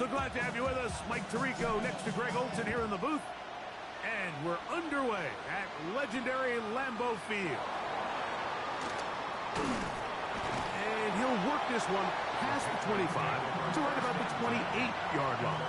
So glad to have you with us. Mike Tirico next to Greg Olson here in the booth. And we're underway at legendary Lambeau Field. And he'll work this one past the 25 to right about the 28-yard line.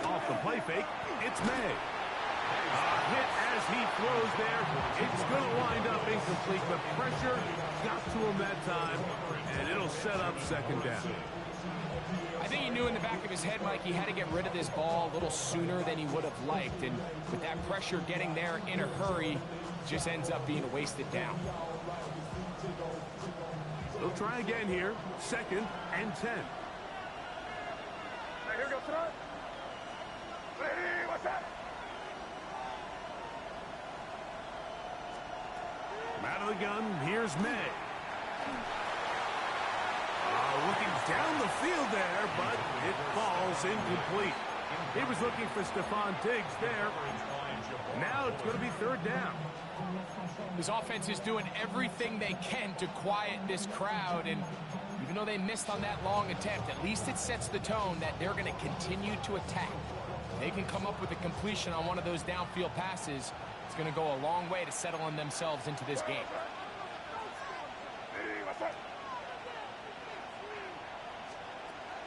Off the play fake, it's May. Hit as he throws there. It's going to wind up incomplete, but pressure got to him that time, and it'll set up second down. I think he knew in the back of his head, Mike, he had to get rid of this ball a little sooner than he would have liked, and with that pressure getting there in a hurry, just ends up being a wasted down. They'll try again here, 2nd and 10. Here we go, front. Ready, what's that? Out of the gun, here's May. Looking down the field there, but it falls incomplete. He was looking for Stephon Diggs there. Now it's going to be 3rd down. His offense is doing everything they can to quiet this crowd, and even though they missed on that long attempt, at least it sets the tone that they're going to continue to attack. They can come up with a completion on one of those downfield passes. It's going to go a long way to settling themselves into this game.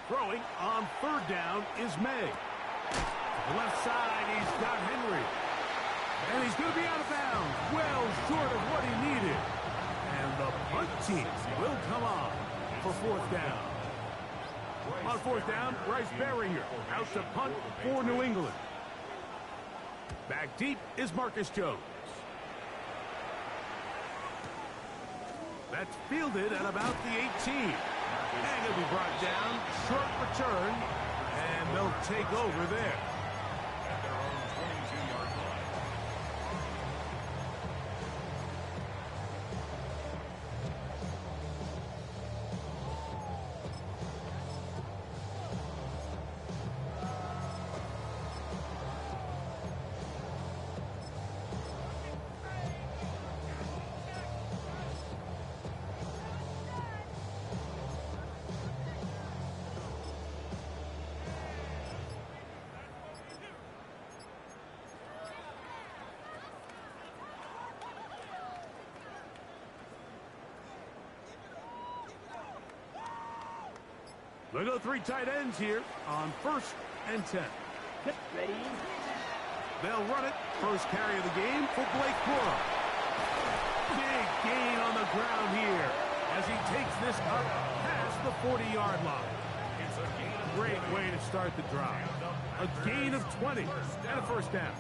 Throwing on 3rd down is May. To the left side, he's got Henry. And he's going to be out of bounds, well short of what he needed. And the punt team will come on for 4th down. On 4th down, Bryce Baringer out to punt for New England. Back deep is Marcus Jones. That's fielded at about the 18. And it'll be brought down, short return, and they'll take over there. They go 3 tight ends here on 1st and 10. Ready? They'll run it. First carry of the game for Blake Corum. Big gain on the ground here as he takes this up past the 40-yard line. Great way to start the drive. A gain of 20 and a 1st down.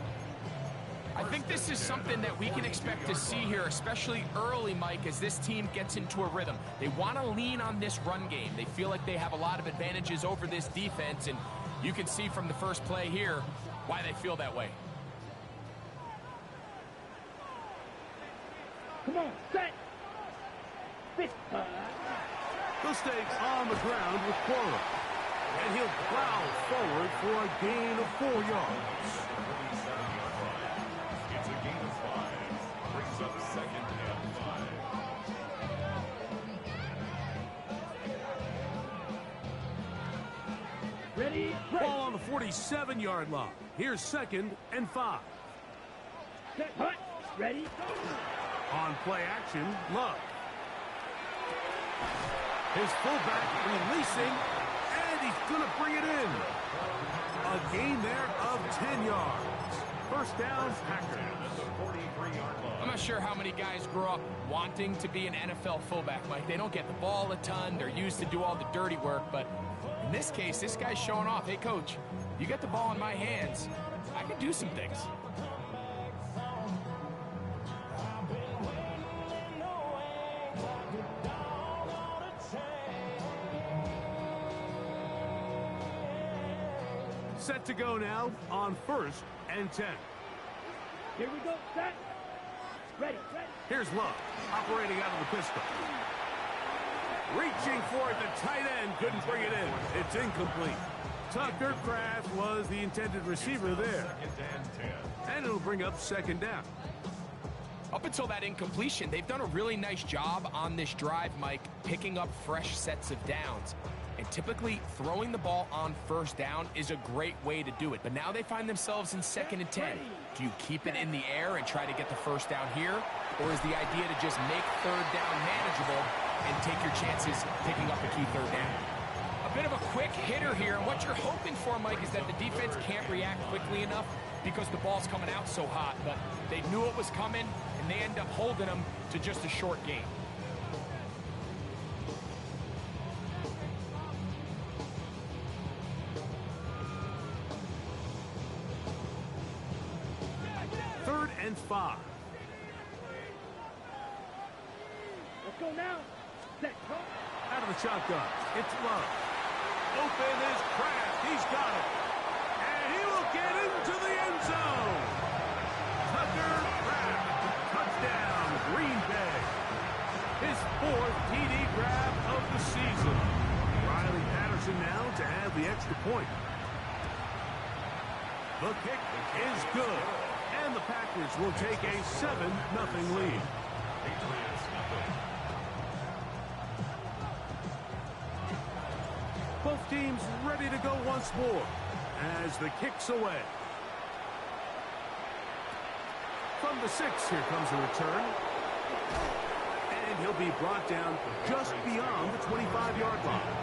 I think this is something that we can expect to see here, especially early, Mike, as this team gets into a rhythm. They want to lean on this run game. They feel like they have a lot of advantages over this defense, and you can see from the first play here why they feel that way. Come on, set. He'll stay on the ground with Corum. And he'll plow forward for a gain of 4 yards. It's a gain of 5. Brings up 2nd and 5. Ready? Ball on the 47-yard line. Here's 2nd and 5. Set, hut. Ready? On play action, Love. His fullback releasing, and he's going to bring it in. A gain there of 10 yards. 1st down, Packers. I'm not sure how many guys grow up wanting to be an NFL fullback, Mike. They don't get the ball a ton. They're used to do all the dirty work. But in this case, this guy's showing off. Hey, coach, you get the ball in my hands. I can do some things. Set to go now on 1st and 10. Here we go, set. Ready. Here's Love, operating out of the pistol. Reaching for it, the tight end couldn't bring it in. It's incomplete. Tucker Kraft was the intended receiver there. And it'll bring up 2nd down. Up until that incompletion, they've done a really nice job on this drive, Mike, picking up fresh sets of downs. And typically, throwing the ball on 1st down is a great way to do it. But now they find themselves in 2nd and 10. Do you keep it in the air and try to get the 1st down here? Or is the idea to just make 3rd down manageable and take your chances picking up a key 3rd down? A bit of a quick hitter here, and what you're hoping for, Mike, is that the defense can't react quickly enough because the ball's coming out so hot. But they knew it was coming, and they end up holding them to just a short gain. Third and 5. Let's go now. Set, go. Out of the shotgun, it's Love. Open is Kraft. He's got it. And he will get into the end zone. Tucker Kraft. Touchdown, Green Bay. His 4th TD grab of the season. Riley Patterson now to add the extra point. The kick is good. And the Packers will take a 7-0 lead. Both teams ready to go once more as the kick's away. From the 6, here comes a return. And he'll be brought down just beyond the 25-yard line.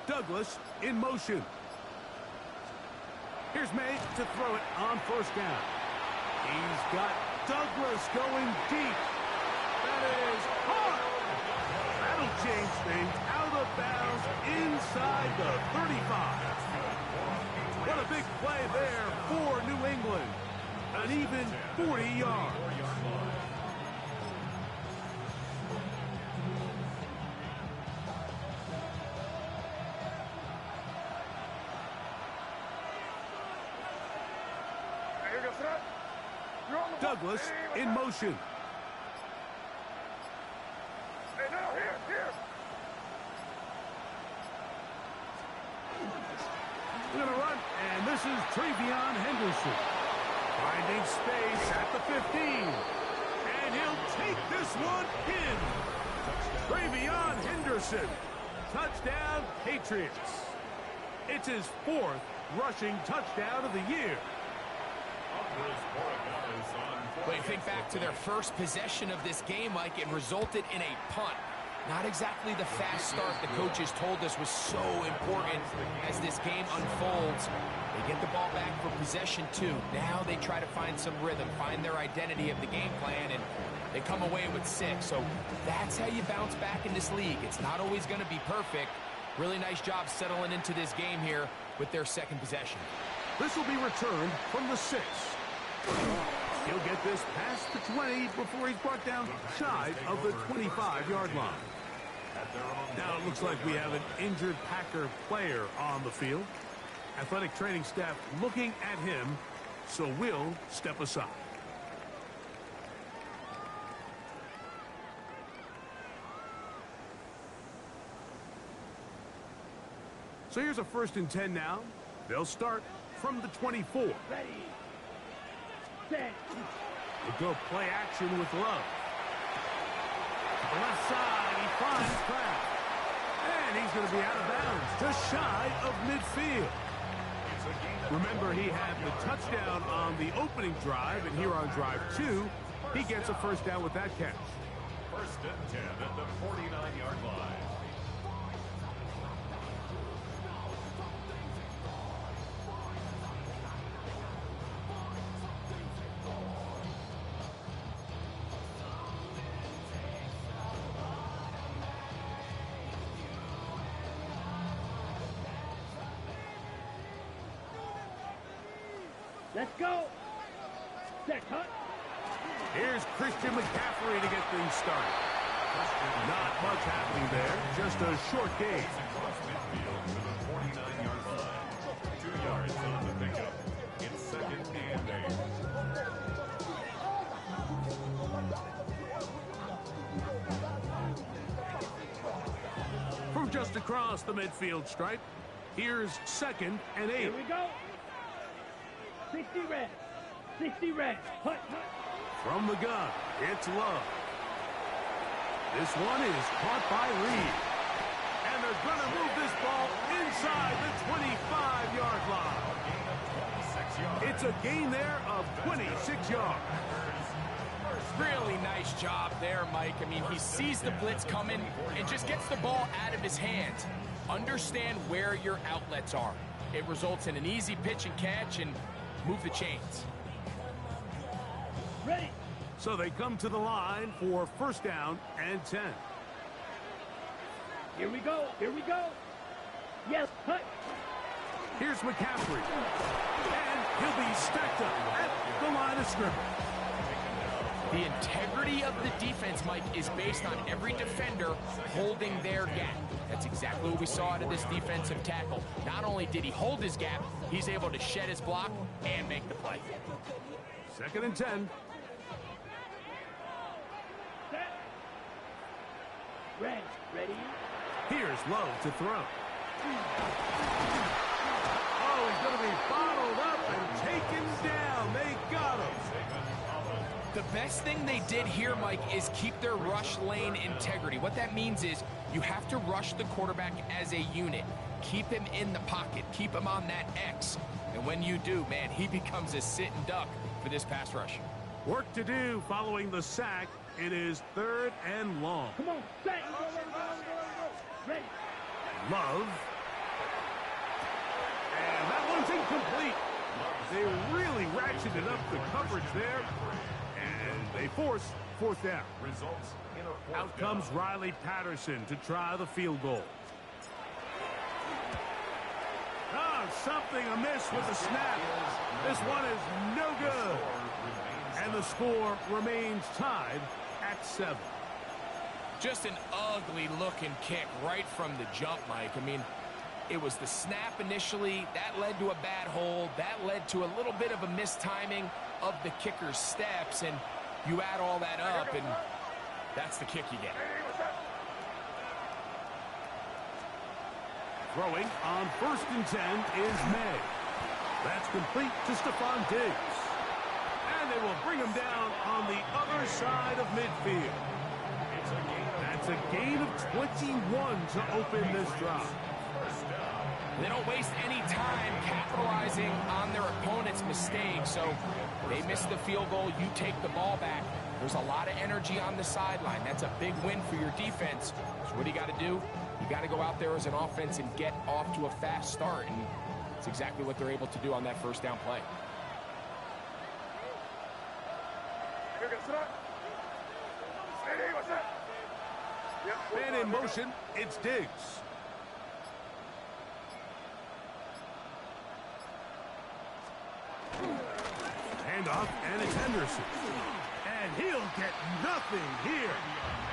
Douglas in motion. Here's May to throw it on 1st down. He's got Douglas going deep. That is hard. That'll change things out of bounds inside the 35. What a big play there for New England. An even 40 yards. Douglas in motion. Hey, no, here. We're going to run, and this is Travion Henderson. Finding space at the 15. And he'll take this one in. Travion Henderson. Touchdown, Patriots. It's his 4th rushing touchdown of the year. But you think back to their first possession of this game, Mike, it resulted in a punt. Not exactly the fast start the coaches told us was so important as this game unfolds. They get the ball back for possession 2. Now they try to find some rhythm, find their identity of the game plan, and they come away with 6. So that's how you bounce back in this league. It's not always going to be perfect. Really nice job settling into this game here with their second possession. This will be returned from the 6. He'll get this past the 20 before he's brought down shy of the 25-yard line. Now it looks like we have an injured Packer player on the field. Athletic training staff looking at him, so we'll step aside. So here's a 1st and 10 now. They'll start from the 24. Ready. Set. We'll go play action with Love. To the left side, he finds Kraft. And he's going to be out of bounds, just shy of midfield. Remember, he had the touchdown on the opening drive, and here on drive 2, he gets a 1st down with that catch. 1st and 10 at the 49-yard line. Let's go. Set, cut. Here's Christian McCaffrey to get things started. Not much happening there, just a short gain. Across midfield to the 49-yard line. 2 yards on the pickup. It's 2nd and 8. From just across the midfield stripe, here's 2nd and 8. Here we go. 60 red. 60 red. Hut, hut. From the gun, it's Love. This one is caught by Reed. And they're going to move this ball inside the 25-yard line. It's a gain there of 26 yards. Really nice job there, Mike. I mean, he sees the blitz coming and just gets the ball out of his hands. Understand where your outlets are. It results in an easy pitch and catch and move the chains. Ready. So they come to the line for 1st down and 10. Here we go. Here we go. Yes, hut. Here's McCaffrey. And he'll be stacked up at the line of scrimmage. The integrity of the defense, Mike, is based on every defender holding their gap. That's exactly what we saw out of this defensive tackle. Not only did he hold his gap, he's able to shed his block and make the play. 2nd and 10. Set. Red. Ready. Here's Love to throw. Oh, he's going to be bottled up and taken down. They got him. The best thing they did here, Mike, is keep their rush lane integrity. What that means is you have to rush the quarterback as a unit. Keep him in the pocket. Keep him on that X. And when you do, man, he becomes a sitting duck for this pass rush. Work to do following the sack. It is 3rd and long. Come on. Set. Ready. Love. And that one's incomplete. They really ratcheted up the coverage there. And they force 4th down. Results in a 4th Out comes down. Riley Patterson to try the field goal. Oh, something amiss with the snap. This one is no good. And the score remains tied at 7. Just an ugly-looking kick right from the jump, Mike. I mean, it was the snap initially. That led to a bad hold. That led to a little bit of a mistiming of the kicker's steps. And you add all that up, and that's the kick you get. Throwing on 1st and 10 is May. That's complete to Stephon Diggs. And they will bring him down on the other side of midfield. That's a gain of 21 to open this drive. They don't waste any time capitalizing on their opponent's mistakes. So they miss the field goal, you take the ball back. There's a lot of energy on the sideline. That's a big win for your defense. So what do you got to do? You got to go out there as an offense and get off to a fast start. And it's exactly what they're able to do on that first down play. Man in motion, it's Diggs. Handoff, and it's Henderson. And he'll get nothing here.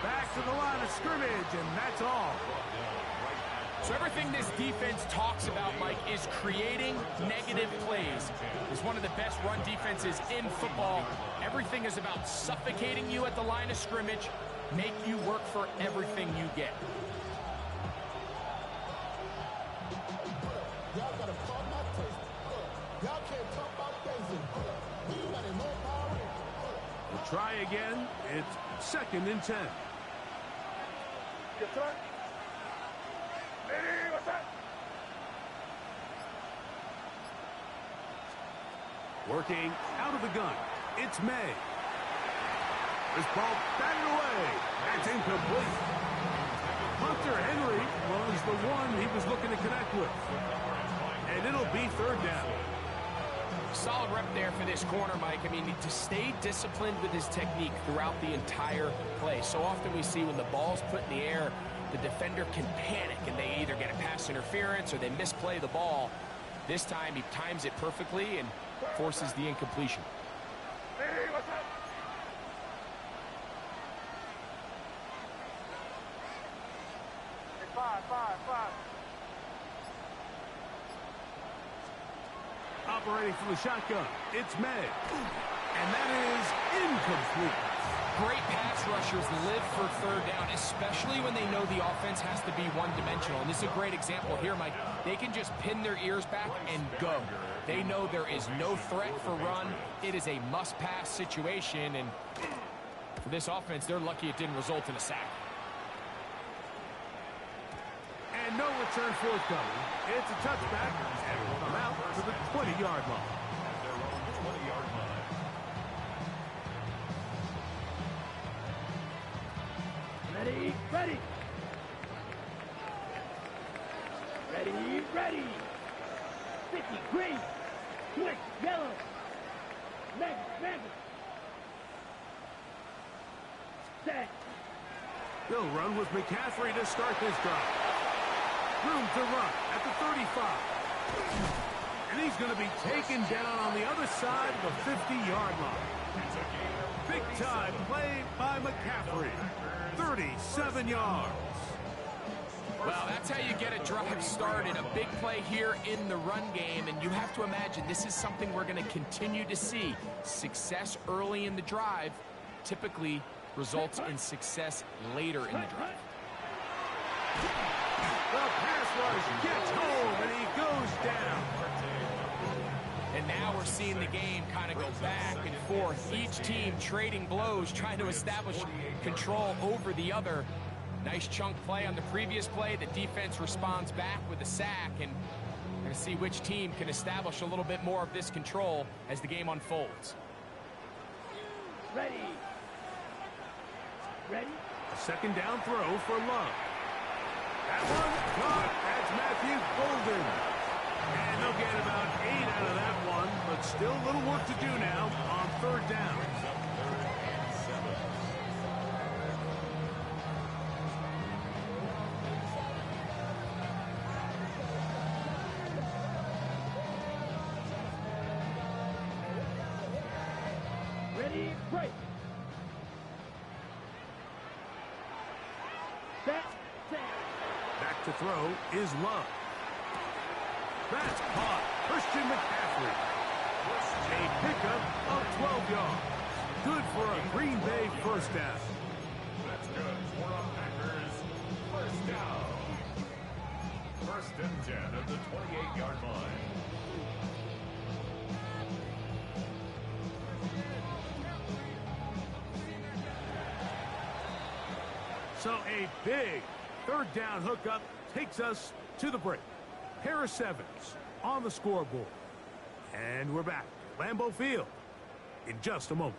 Back to the line of scrimmage, and that's all. So everything this defense talks about, Mike, is creating negative plays. It's one of the best run defenses in football. Everything is about suffocating you at the line of scrimmage, make you work for everything you get. We'll try again. It's 2nd and 10. Working out of the gun. It's May. This ball batted away. That's incomplete. Hunter Henry was the one he was looking to connect with. And it'll be 3rd down. Solid rep there for this corner, Mike. I mean, to stay disciplined with his technique throughout the entire play. So often we see when the ball's put in the air, the defender can panic and they either get a pass interference or they misplay the ball. This time he times it perfectly and forces the incompletion. Operating from the shotgun, it's May. And that is incomplete. Great pass rushers live for 3rd down, especially when they know the offense has to be one-dimensional. And this is a great example here, Mike. They can just pin their ears back and go. They know there is no threat for run. It is a must-pass situation. And for this offense, they're lucky it didn't result in a sack. And no return forthcoming. It's a touchback, and will come out to the 20-yard line. Their own 20-yard line. Ready, ready. Ready, ready. 50, green. Switch, yellow. Magic. Set. They'll run with McCaffrey to start this drive. Room to run at the 35. And he's going to be taken down on the other side of the 50-yard line. Big-time play by McCaffrey. 37 yards. Well, that's how you get a drive started. A big play here in the run game. And you have to imagine this is something we're going to continue to see. Success early in the drive typically results in success later in the drive. The pass rush gets home, and he goes down. And now we're seeing the game kind of go back and forth. Each team trading blows, trying to establish control over the other. Nice chunk play on the previous play. The defense responds back with a sack, and we're going to see which team can establish a little bit more of this control as the game unfolds. Ready. Ready. A 2nd down throw for Love. That one caught. That's Matthew Golden. And they'll get about 8 out of that one, but still a little work to do now on 3rd down. Ready, break. Set. Back to throw is Love. That's caught. Christian McCaffrey. A pickup of 12 yards. Good for a Green Bay 1st down. That's good for a Packers 1st down. 1st and 10 at the 28-yard line. So a big 3rd down hookup takes us to the break. pair of sevens on the scoreboard. And we're back. Lambeau Field in just a moment.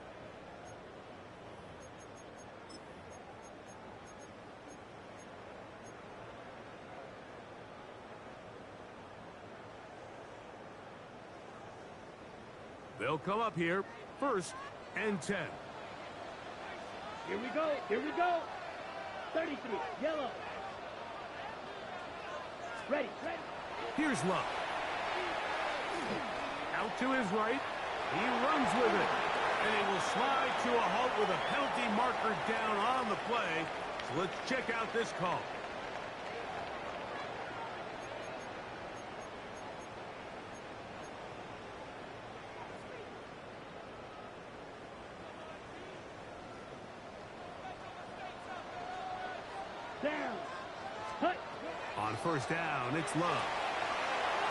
They'll come up here, 1st and 10. Here we go. Here we go. 33. Yellow. Ready. Ready. Here's Love. Out to his right. He runs with it. And he will slide to a halt with a penalty marker down on the play. So let's check out this call. Down. Hut. On 1st down, it's Love.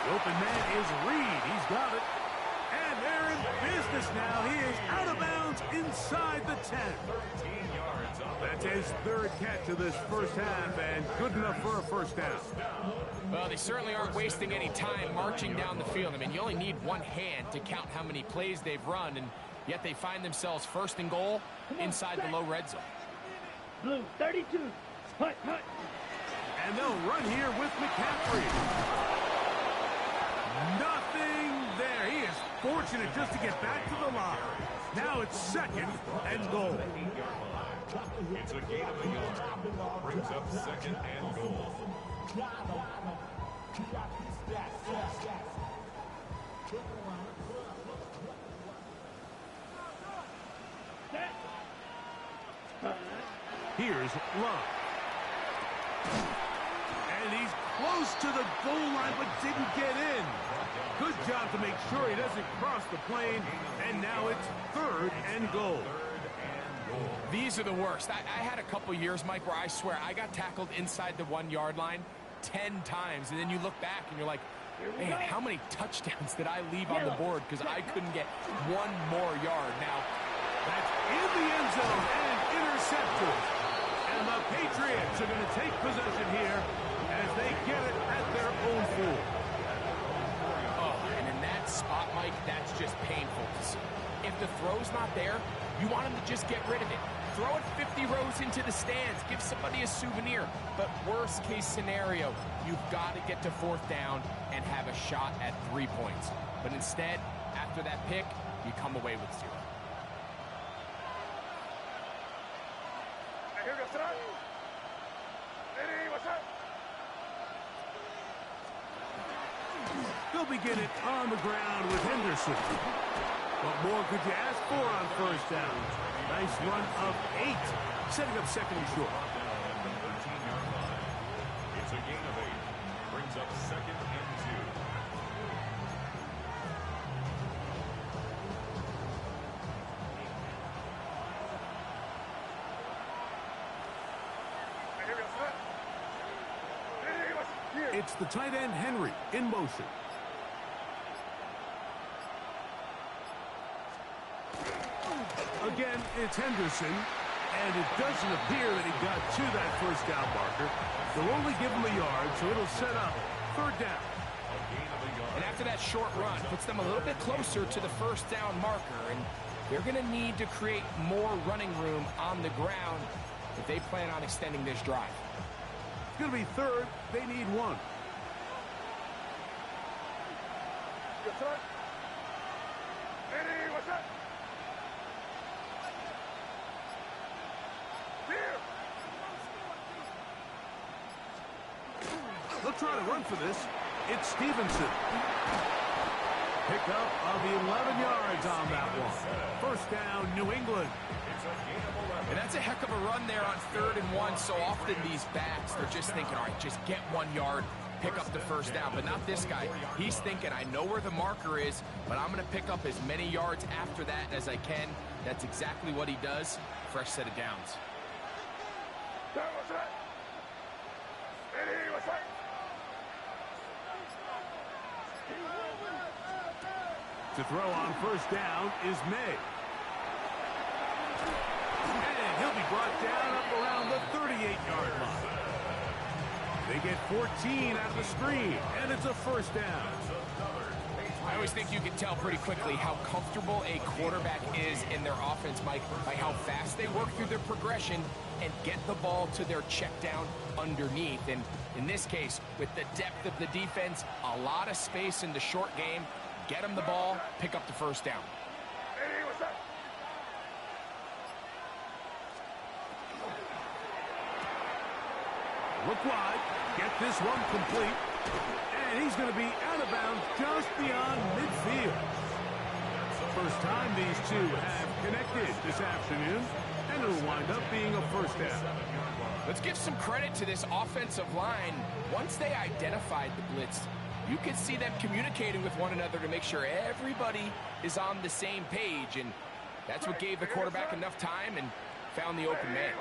The open man is Reed. He's got it. And they're in business now. He is out of bounds inside the 10. 13 yards on That's his 3rd catch of this first half, and good enough for a 1st down. Well, they certainly aren't wasting any time marching down the field. I mean, you only need one hand to count how many plays they've run, and yet they find themselves 1st and goal inside the low red zone. Blue. 32. Hut. Hut. And they'll run here with McCaffrey. Nothing there. He is fortunate just to get back to the line. Now it's 2nd and goal. It's a gain of a yard. Brings up 2nd and goal. Here's Love. And he's close to the goal line, but didn't get in. Good job to make sure he doesn't cross the plane. And now it's 3rd and goal. These are the worst. I had a couple years, Mike, where I swear I got tackled inside the 1-yard line 10 times. And then you look back and you're like, man, how many touchdowns did I leave on the board because I couldn't get one more yard? Now, that's in the end zone and intercepted. And the Patriots are going to take possession here as they get it at their own 4. oh, and in that spot, Mike, that's just painful to see. If the throw's not there, you want him to just get rid of it. Throw it 50 rows into the stands. Give somebody a souvenir. But worst case scenario, you've got to get to 4th down and have a shot at 3 points. But instead, after that pick, you come away with 0. Here goes Tron. Ready, what's up? They'll begin it on the ground with Henderson. What more could you ask for on 1st down? Nice run of 8, setting up 2nd and short. The 13-yard line. It's a gain of 8. Brings up 2nd and 2. Here goes Tron. Ready, what's here? It's the tight end Henry in motion. Again, it's Henderson, and it doesn't appear that he got to that 1st down marker. They'll only give him a yard, so it'll set up 3rd down. And after that short run, puts them a little bit closer to the 1st down marker, and they're going to need to create more running room on the ground if they plan on extending this drive. It's going to be 3rd. They need 1. Yes, sir. Ready, what's up? Here. They'll try to run for this. It's Stevenson. Pick up of 11 yards on that one. 1st down, New England. And that's a heck of a run there on 3rd and 1. So often these backs, they're just thinking, all right, just get 1 yard, pick up the 1st down. But not this guy. He's thinking, I know where the marker is, but I'm going to pick up as many yards after that as I can. That's exactly what he does. Fresh set of downs. Down, what's up? Ready, what's up? To throw on 1st down is May. And he'll be brought down up around the 38-yard line. 2 They get 14 out of the screen, and it's a first down. I always think you can tell pretty quickly how comfortable a quarterback is in their offense, Mike, by how fast they work through their progression and get the ball to their check down underneath. And in this case, with the depth of the defense, a lot of space in the short game, get them the ball, pick up the first down. Look wide, get this one complete, and he's going to be out of bounds just beyond midfield. First time these two have connected this afternoon, and it'll wind up being a first down. Let's give some credit to this offensive line. Once they identified the blitz, you could see them communicating with one another to make sure everybody is on the same page, and that's what gave the quarterback enough time and found the open man.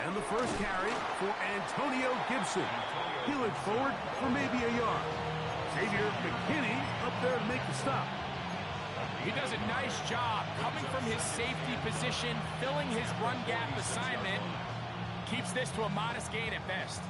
And the first carry for Antonio Gibson. He looked forward for maybe a yard. Xavier McKinney up there to make the stop. He does a nice job coming from his safety position, filling his run gap assignment. Keeps this to a modest gain at best.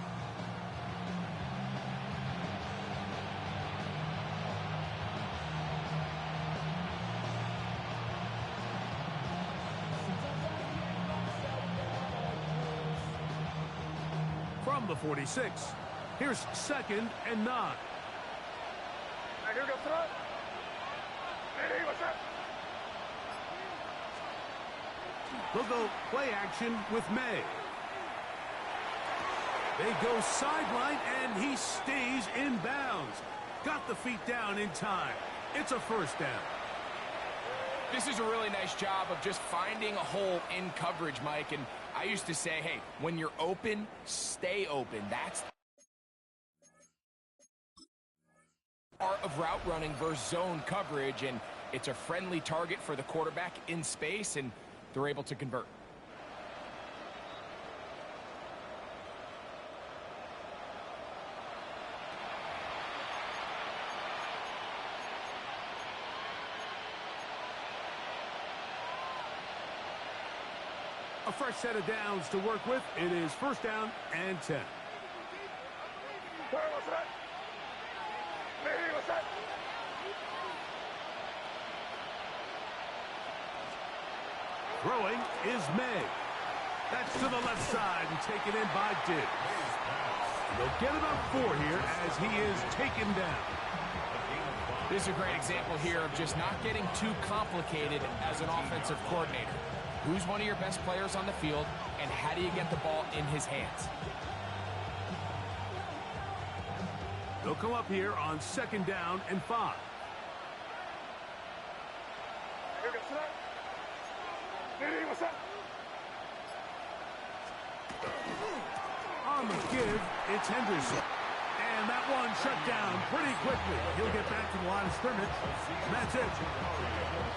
From the 46, here's 2nd and 9. They'll go play action with May. They go sideline, and he stays in bounds. Got the feet down in time. It's a first down. This is a really nice job of just finding a hole in coverage, Mike. And I used to say, hey, when you're open, stay open. That's part of route running versus zone coverage, and it's a friendly target for the quarterback in space, and they're able to convert. A fresh set of downs to work with. It is first down and 10. Throwing is May. That's to the left side and taken in by Diggs. They'll get about 4 here as he is taken down. This is a great example here of just not getting too complicated as an offensive coordinator. Who's one of your best players on the field, and how do you get the ball in his hands? They'll come up here on 2nd down and 5. On the give, it's Henderson. And that one shut down pretty quickly. He'll get back to the line of scrimmage. And that's it.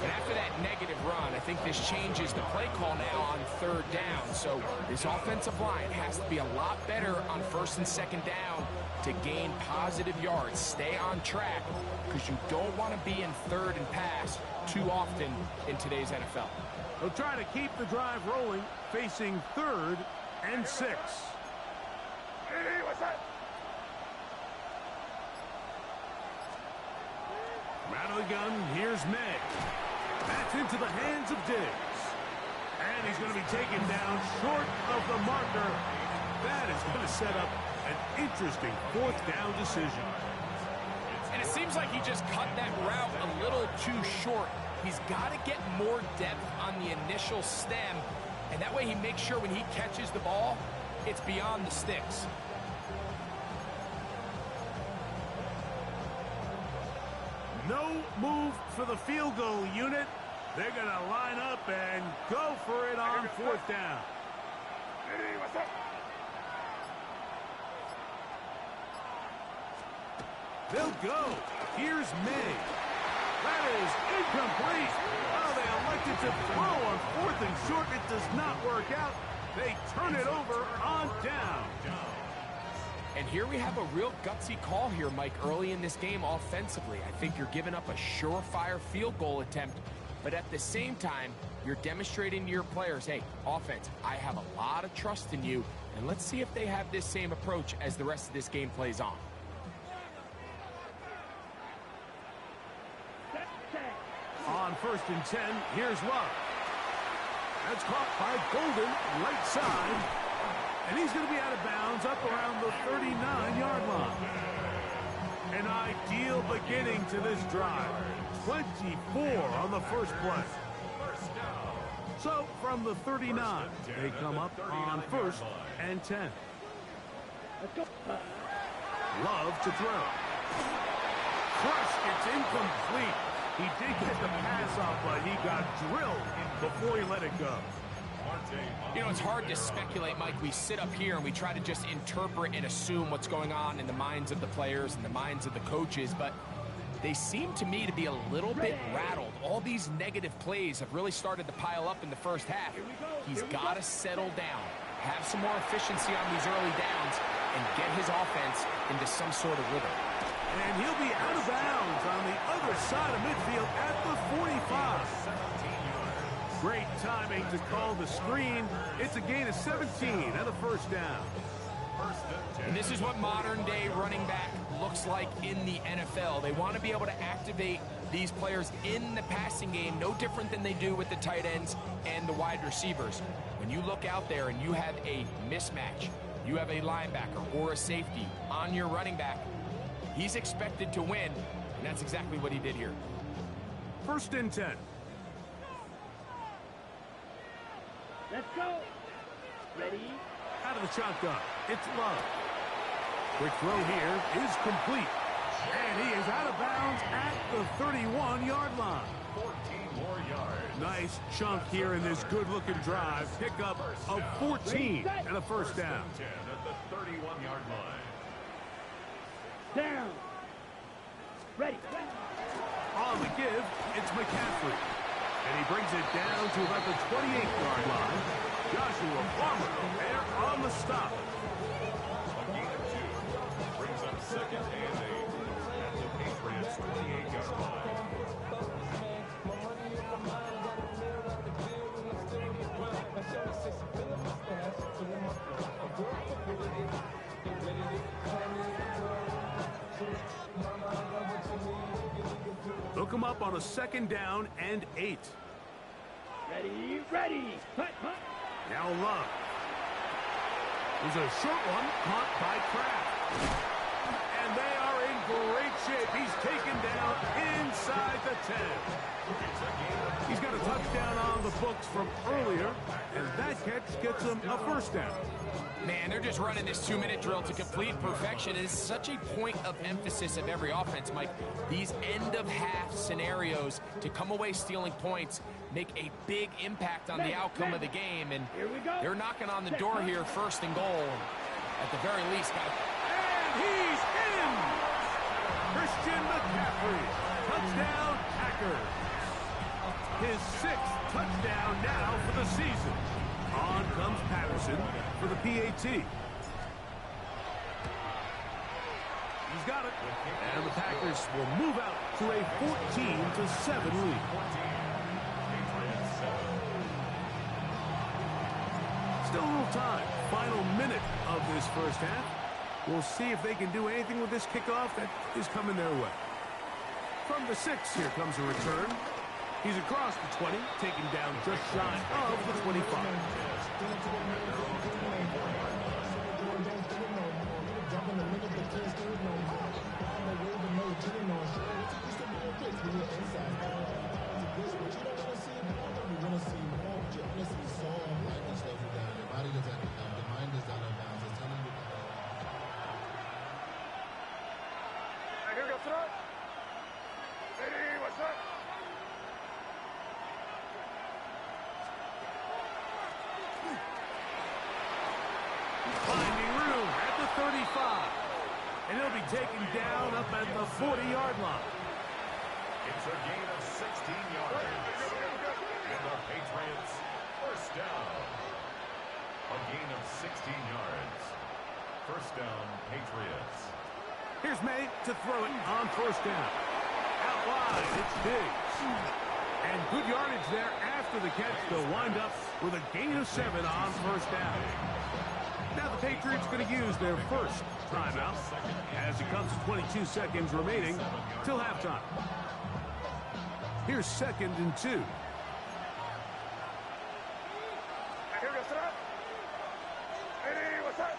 And after that negative run, I think this changes the play call now on 3rd down. So this offensive line has to be a lot better on 1st and 2nd down to gain positive yards. Stay on track, because you don't want to be in 3rd and pass too often in today's NFL. They'll try to keep the drive rolling, facing 3rd and 6. Out of the gun, here's May. That's into the hands of Diggs. And he's going to be taken down short of the marker. That is going to set up an interesting 4th down decision. And it seems like he just cut that route a little too short. He's got to get more depth on the initial stem, and that way he makes sure when he catches the ball, it's beyond the sticks. No move for the field goal unit. They're going to line up and go for it on 4th down. They'll go. Here's May. That is incomplete. Oh, they elected to throw on 4th and short. It does not work out. They turn it over on down. And here we have a real gutsy call here, Mike, early in this game offensively. I think you're giving up a surefire field goal attempt but at the same time, you're demonstrating to your players, hey, offense, I have a lot of trust in you, and let's see if they have this same approach as the rest of this game plays on. On 1st and 10, here's Love. That's caught by Golden, right side. And he's going to be out of bounds up around the 39-yard line. An ideal beginning to this drive. 24 on the first play. So from the 39, they come up on 1st and 10. Love to throw. Crushed, it's incomplete. He did get the pass off, but he got drilled before he let it go. You know, it's hard to speculate, Mike. We sit up here and we try to just interpret and assume what's going on in the minds of the players and the minds of the coaches, but they seem to me to be a little bit rattled. All these negative plays have really started to pile up in the first half. He's got to settle down, have some more efficiency on these early downs, and get his offense into some sort of rhythm. And he'll be out of bounds on the other side of midfield at the 45. Great timing to call the screen. It's a gain of 17 and a first down. And this is what modern-day running back looks like in the NFL. They want to be able to activate these players in the passing game, no different than they do with the tight ends and the wide receivers. When you look out there and you have a mismatch, you have a linebacker or a safety on your running back, he's expected to win, and that's exactly what he did here. 1st and 10. Let's go. Ready? Out of the shotgun, it's Love. Quick throw here is complete. And he is out of bounds at the 31-yard line. 14 more yards. Nice chunk here in this good-looking drive. Pickup of 14 and a first down. 10 at the 31-yard line. Down. Ready. On the give, it's McCaffrey. And he brings it down to about the 28-yard line. Joshua Farmer there on the stop. A gain of 2 brings up 2nd and 8 at the Patriots' 28-yard line. Look him up on a 2nd down and 8. Ready, ready. Hut, hut. Now Love. There's a short one caught by Kraft. And they are in great shape. He's taken down inside the 10. He's got a touchdown on the books from earlier, and that catch gets him a first down. Man, they're just running this 2-minute drill to complete perfection. It's such a point of emphasis of every offense, Mike. These end-of-half scenarios to come away stealing points make a big impact on the outcome of the game. And they're knocking on the door here, 1st and goal. At the very least, and he's in! Christian McCaffrey, touchdown Packers. His 6th touchdown now for the season. On comes Patterson for the PAT. He's got it. And the Packers will move out to a 14-7 lead. Still a little time. Final minute of this first half. We'll see if they can do anything with this kickoff that is coming their way. From the 6, here comes a return. He's across the 20, taken down just shy of the 25. Ready, what's up? Finding room at the 35. And he'll be taken down up at the 40-yard line. It's a gain of 16 yards. And the Patriots, first down. A gain of 16 yards. First down, Patriots. Here's May to throw it on 1st down. Out wide, it's Diggs. And good yardage there after the catch. They'll wind up with a gain of 7 on first down. Now the Patriots going to use their first timeout as it comes to 22 seconds remaining till halftime. Here's 2nd and 2. Here we go, set. Ready, what's up?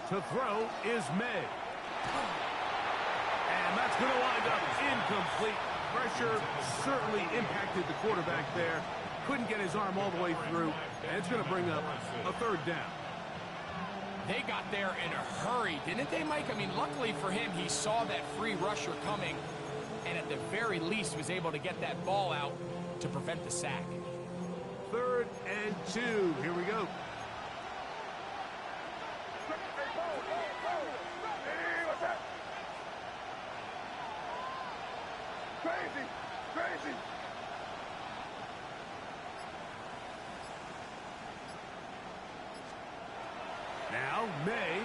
To throw is May. And that's going to wind up incomplete. Pressure certainly impacted the quarterback there. Couldn't get his arm all the way through. And it's going to bring up a 3rd down. They got there in a hurry, didn't they, Mike? I mean, luckily for him, he saw that free rusher coming, and at the very least was able to get that ball out to prevent the sack. 3rd and 2. Here we go. Hey, what's up? Crazy, crazy. Now, May.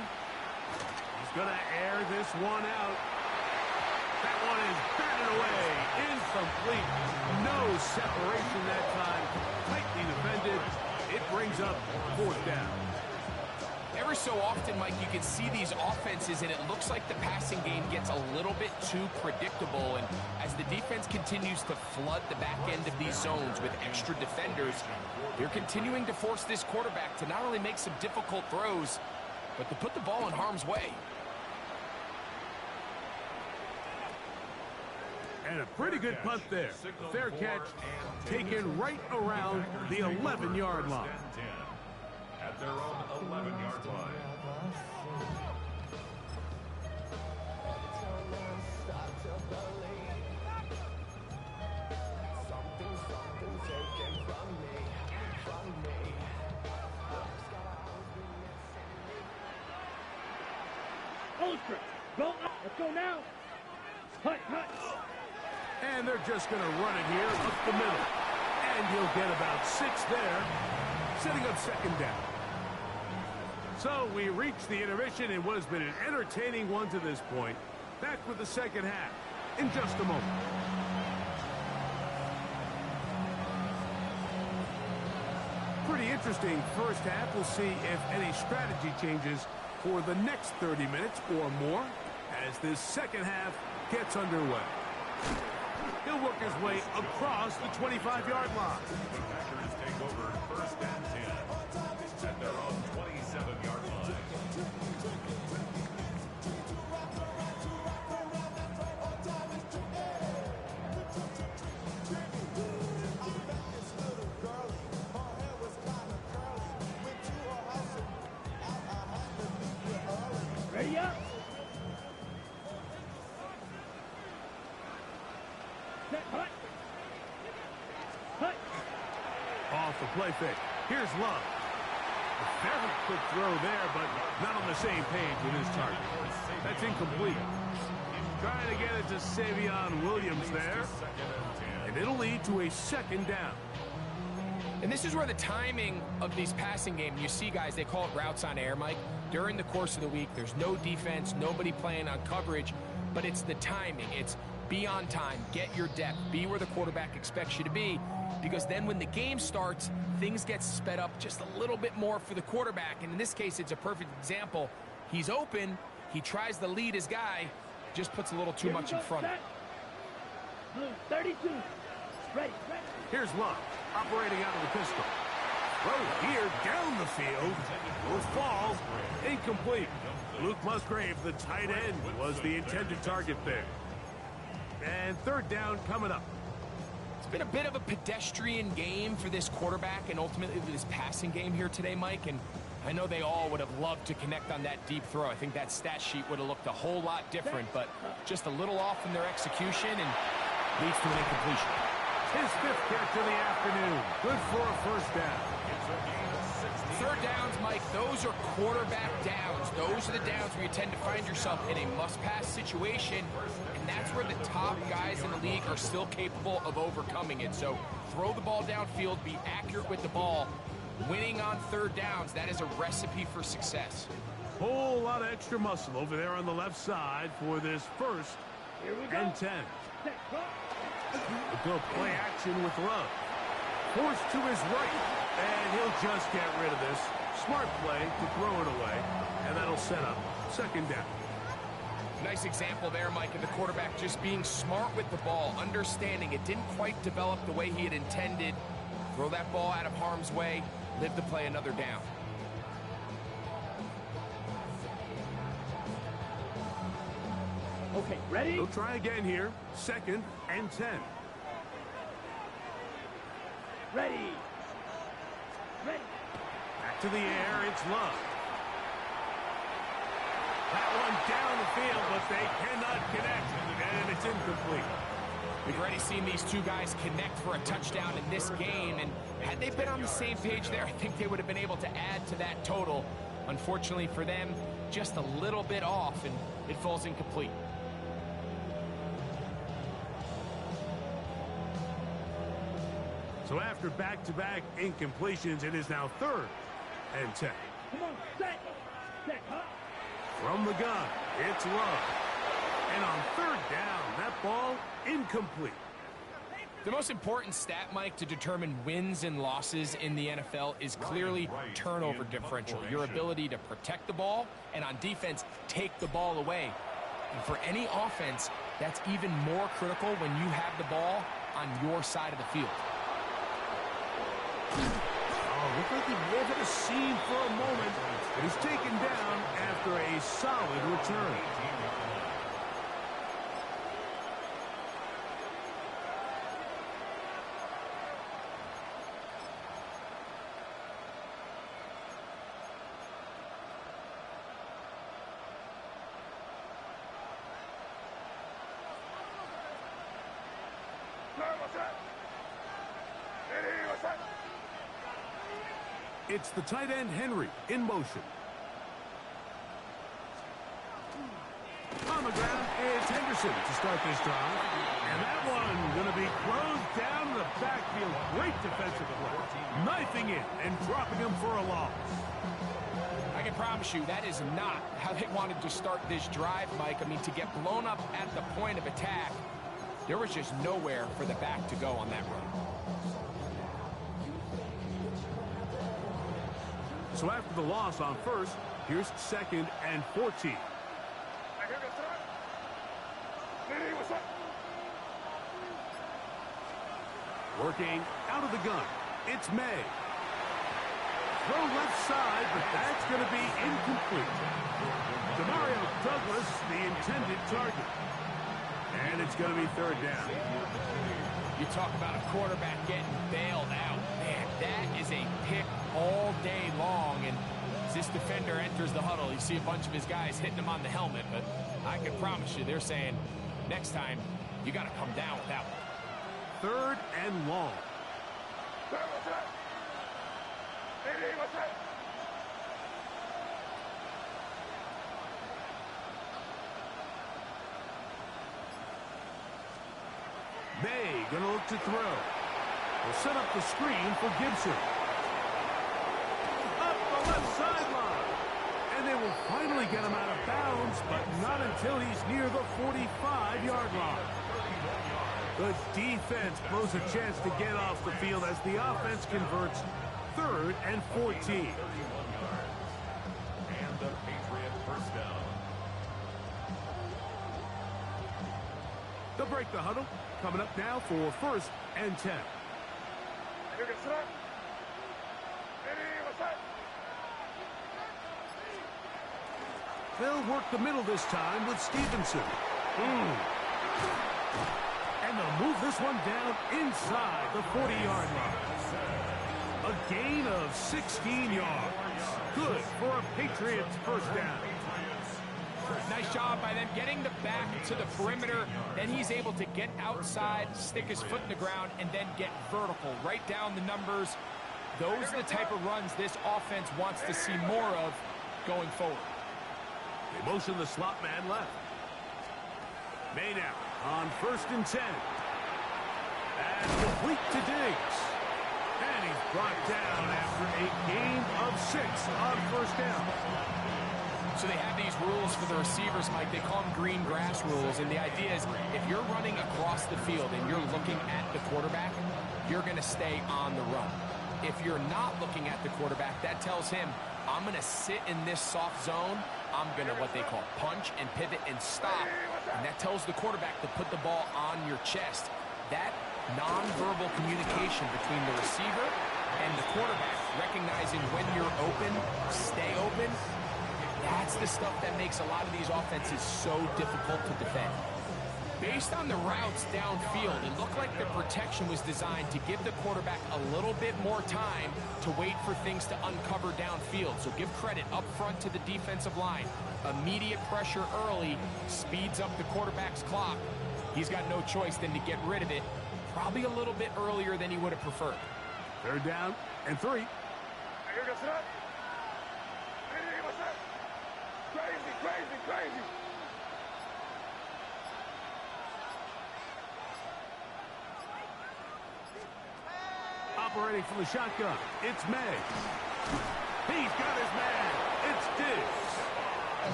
He's going to air this one out. That one is batted away. Incomplete. No separation that time. Tightly defended. It brings up 4th down. Every so often, Mike, you can see these offenses, and it looks like the passing game gets a little bit too predictable. And as the defense continues to flood the back end of these zones with extra defenders, they're continuing to force this quarterback to not only make some difficult throws, but to put the ball in harm's way. And a pretty good punt there. Fair catch taken right around the 11-yard line. At their own 11-yard line. Ultra. Go up. Let's go now. Hut, hut. And they're just going to run it here up the middle. And he'll get about 6 there, setting up 2nd down. So we reach the intermission in what has been an entertaining one to this point. Back with the 2nd half in just a moment. Pretty interesting first half. We'll see if any strategy changes for the next 30 minutes or more as this 2nd half gets underway. He'll work his way across the 25-yard line. The Packers take over 1st and 10 at their own 27-yard line. Ready up. Set, hut. Hut. Off the play fake. Here's Love. A fairly quick throw there, but not on the same page with his target. That's incomplete. Trying to get it to Savion Williams there. And it'll lead to a 2nd down. And this is where the timing of these passing game, you see guys, they call it routes on air, Mike. During the course of the week, there's no defense, nobody playing on coverage, but it's the timing. It's be on time, get your depth, be where the quarterback expects you to be, because then when the game starts, things get sped up just a little bit more for the quarterback. And in this case, it's a perfect example. He's open, he tries to lead his guy, just puts a little too much in front of him. Blue 32. Ready, ready. Here's Love, operating out of the pistol. Throw here down the field. Will fall. Incomplete. Luke Musgrave, the tight end, was the intended target there. And 3rd down coming up. It's been a bit of a pedestrian game for this quarterback and ultimately this passing game here today, Mike. And I know they all would have loved to connect on that deep throw. I think that stat sheet would have looked a whole lot different, but just a little off in their execution and leads to an incompletion. His 5th catch of the afternoon. Good for a 1st down. 3rd downs, Mike, those are quarterback downs. Those are the downs where you tend to find yourself in a must-pass situation, and that's where the top guys in the league are still capable of overcoming it. So throw the ball downfield, be accurate with the ball. Winning on 3rd downs, that is a recipe for success. Whole lot of extra muscle over there on the left side for this first Here we go. and 10. Set, clock. A good play action with Love. Forced to his right, and he'll just get rid of this. Smart play to throw it away, and that'll set up second down. Nice example there, Mike, of the quarterback just being smart with the ball, understanding it didn't quite develop the way he had intended. Throw that ball out of harm's way, live to play another down. Okay, ready? He'll try again here. Second and 10. Ready. Ready. Back to the air, it's Love. That one down the field, but they cannot connect, and it's incomplete. We've already seen these two guys connect for a touchdown in this game, and had they been on the same page there, I think they would have been able to add to that total. Unfortunately for them, just a little bit off, and it falls incomplete. So after back-to-back incompletions, it is now third and 10. Come on, set. Set, huh? From the gun, it's Love. And on third down, that ball incomplete. The most important stat, Mike, to determine wins and losses in the NFL is clearly turnover differential, your ability to protect the ball, and on defense, take the ball away. And for any offense, that's even more critical when you have the ball on your side of the field. Oh, looked like he was at a seam for a moment, but he's taken down after a solid return. It's the tight end, Henry, in motion. On the ground, it's Henderson to start this drive. And that one going to be closed down the backfield. Great defensive play. Knifing it and dropping him for a loss. I can promise you that is not how they wanted to start this drive, Mike. I mean, to get blown up at the point of attack, there was just nowhere for the back to go on that run. So after the loss on first, here's second and 14. Working out of the gun, it's May. Throw left side, but that's going to be incomplete. Demario Douglas, the intended target. And it's going to be third down. You talk about a quarterback getting bailed out. Man, that is a pick all day long. And as this defender enters the huddle, you see a bunch of his guys hitting him on the helmet. But I can promise you, they're saying, next time, you got to come down with that one. Third and long. May going to look to throw. Will set up the screen for Gibson. Up the left sideline. And they will finally get him out of bounds, but not until he's near the 45-yard line. The defense blows a chance to get off the field as the offense converts third and 14. And the Patriot first down. They'll break the huddle. Coming up now for first and 10. They'll work the middle this time with Stevenson. And they'll move this one down inside the 40-yard line. A gain of 16 yards. Good for a Patriots first down. Nice job by them getting the back to the perimeter. Then he's able to get outside, stick his foot in the ground, and then get vertical. Right down the numbers. Those are the type of runs this offense wants to see more of going forward. They motion the slot man left. May now on first and 10. And complete to Diggs. And he's brought down after a gain of 6 on first down. So they have these rules for the receivers, Mike. They call them green grass rules. And the idea is if you're running across the field and you're looking at the quarterback, you're going to stay on the run. If you're not looking at the quarterback, that tells him, I'm going to sit in this soft zone. I'm going to what they call punch and pivot and stop. And that tells the quarterback to put the ball on your chest. That nonverbal communication between the receiver and the quarterback, recognizing when you're open, stay open, that's the stuff that makes a lot of these offenses so difficult to defend. Based on the routes downfield, it looked like the protection was designed to give the quarterback a little bit more time to wait for things to uncover downfield. So give credit up front to the defensive line. Immediate pressure early speeds up the quarterback's clock. He's got no choice than to get rid of it, probably a little bit earlier than he would have preferred. Third down and 3. Crazy. Operating from the shotgun, it's May. He's got his man. It's Diggs.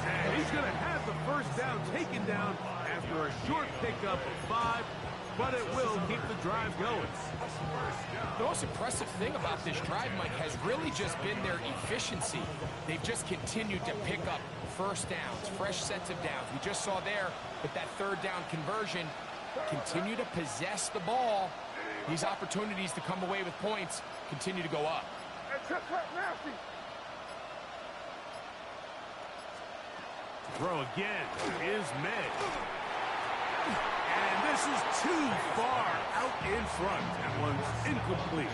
And he's going to have the first down taken down after a short pickup of 5, but it will keep the drive going. The most impressive thing about this drive, Mike, has really just been their efficiency. They've just continued to pick up first downs, fresh sets of downs. We just saw there with that third down conversion, continue to possess the ball. These opportunities to come away with points continue to go up. Throw again is May. And this is too far out in front. That one's incomplete.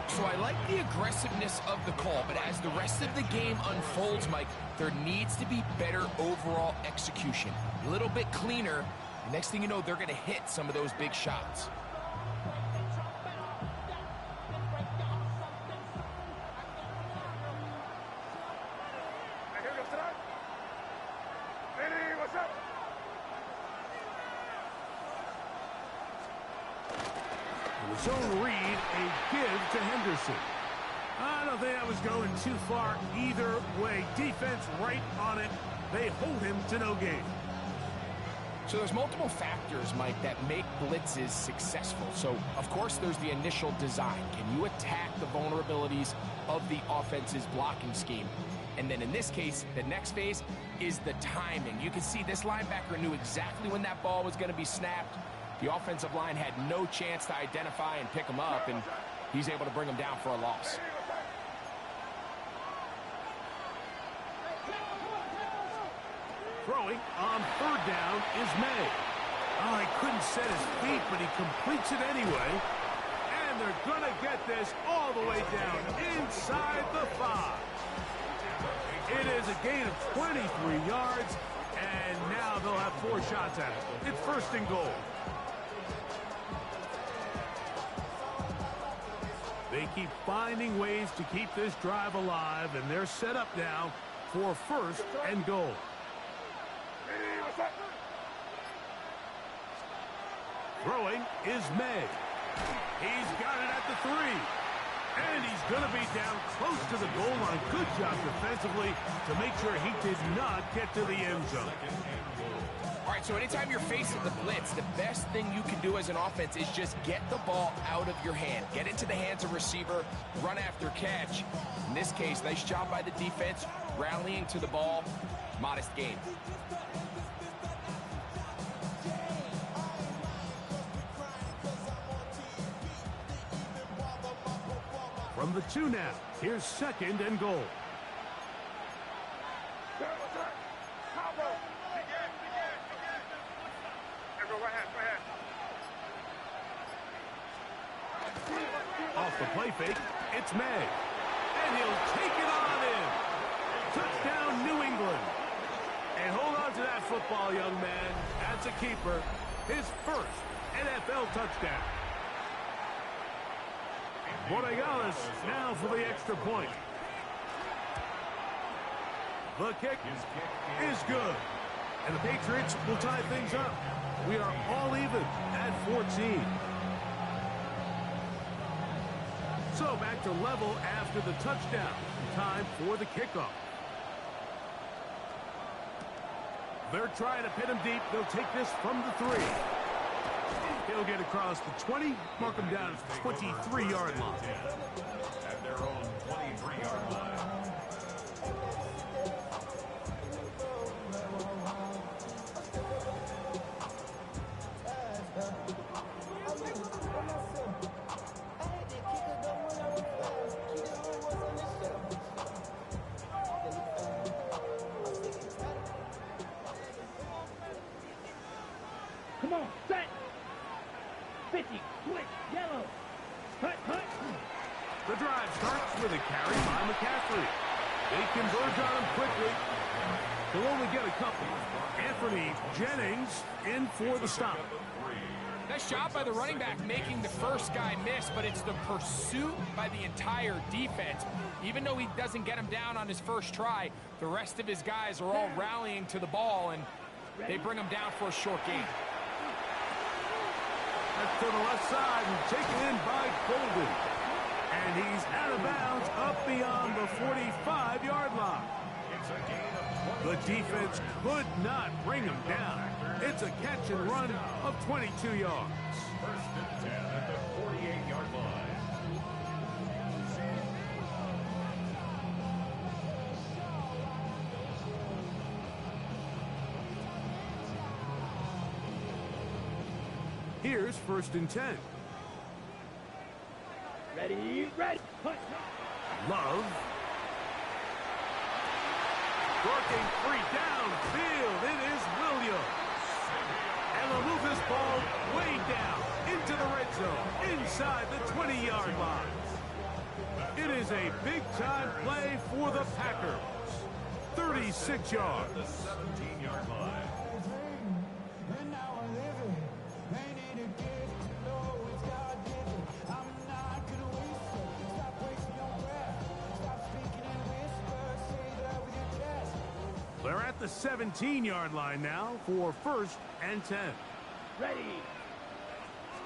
So I like the aggressiveness of the call, but as the rest of the game unfolds, Mike, there needs to be better overall execution. A little bit cleaner. The next thing you know, they're going to hit some of those big shots. Zone read, a give to Henderson. I don't think that was going too far either way. Defense right on it. They hold him to no gain. So there's multiple factors, Mike, that make blitzes successful. So, of course, there's the initial design. Can you attack the vulnerabilities of the offense's blocking scheme? And then in this case, the next phase is the timing. You can see this linebacker knew exactly when that ball was going to be snapped. The offensive line had no chance to identify and pick him up, and he's able to bring him down for a loss. Throwing on third down is May. Oh, he couldn't set his feet, but he completes it anyway. And they're going to get this all the way down inside the 5. It is a gain of 23 yards, and now they'll have 4 shots at it. It's first and goal. They keep finding ways to keep this drive alive, and they're set up now for first and goal. Throwing is May. He's got it at the 3. And he's going to be down close to the goal line. Good job defensively to make sure he did not get to the end zone. All right, so anytime you're facing the blitz, the best thing you can do as an offense is just get the ball out of your hand. Get into the hands of receiver, run after catch. In this case, nice job by the defense, rallying to the ball. Modest gain. From the 2 now, here's second and goal. Off the play fake, it's May. And he'll take it on in. Touchdown, New England. And hold on to that football, young man. That's a keeper. His first NFL touchdown. Borregales now for the extra point. The kick is good. And the Patriots will tie things up. We are all even at 14. So back to level after the touchdown. Time for the kickoff. They're trying to pin him deep. They'll take this from the 3. He'll get across the 20, mark him down at the 23-yard line. At their own 23-yard line. Come on, set. 50, switch, yellow. Cut, cut. The drive starts with a carry by McCaffrey. They converge on him quickly. They'll only get a couple. Anthony Jennings in for the stop. Nice job by the running back making the first guy miss, but it's the pursuit by the entire defense. Even though he doesn't get him down on his first try, the rest of his guys are all rallying to the ball, and they bring him down for a short gain. That's to the left side and taken in by Golden. And he's out of bounds up beyond the 45-yard line. The defense could not bring him down. It's a catch and run of 22 yards. First and 10 at the 48-yard line. Here's first and 10. Ready, ready. Cut. Love. Working free downfield. It is Williams. And they'll move this ball way down into the red zone, inside the 20-yard line. It is a big-time play for the Packers. 36 yards. The 17-yard line. They're at the 17-yard line now for first and 10. Ready.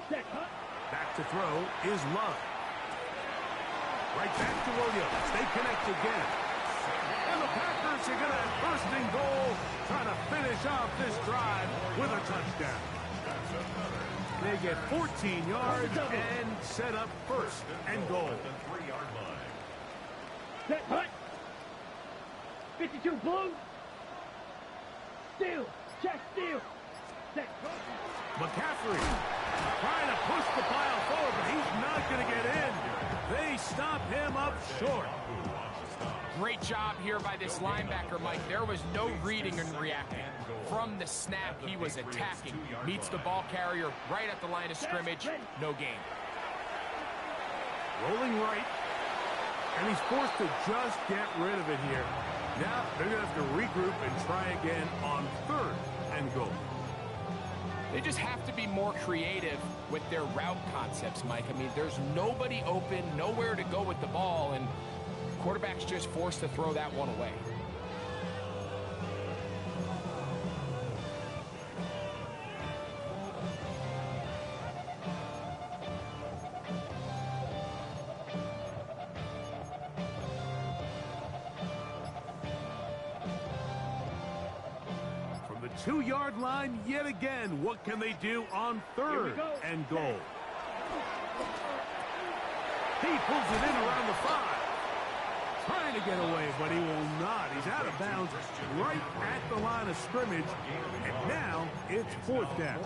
Set, cut. Back to throw is Love. Right back to Williams. They connect again. And the Packers are going to have first and goal, trying to finish off this drive with a touchdown. They get 14 yards and set up first and goal. The 3-yard line. Set, cut. 52 blue. Steal. Check, steal. Set, cut. McCaffrey trying to push the pile forward, but he's not going to get in. They stop him up short. Great job here by this linebacker, Mike. There was no reading and reacting. From the snap, he was attacking. Meets the ball carrier right at the line of scrimmage. No gain. Rolling right. And he's forced to just get rid of it here. Now they're going to have to regroup and try again on third and goal. They just have to be more creative with their route concepts, Mike. I mean, there's nobody open, nowhere to go with the ball, and quarterback's just forced to throw that one away. From the 2-yard line yet again, what can they do on third and goal? He pulls it in around the 5. Trying to get away, but he will not. He's out of bounds right at the line of scrimmage. And now it's fourth down.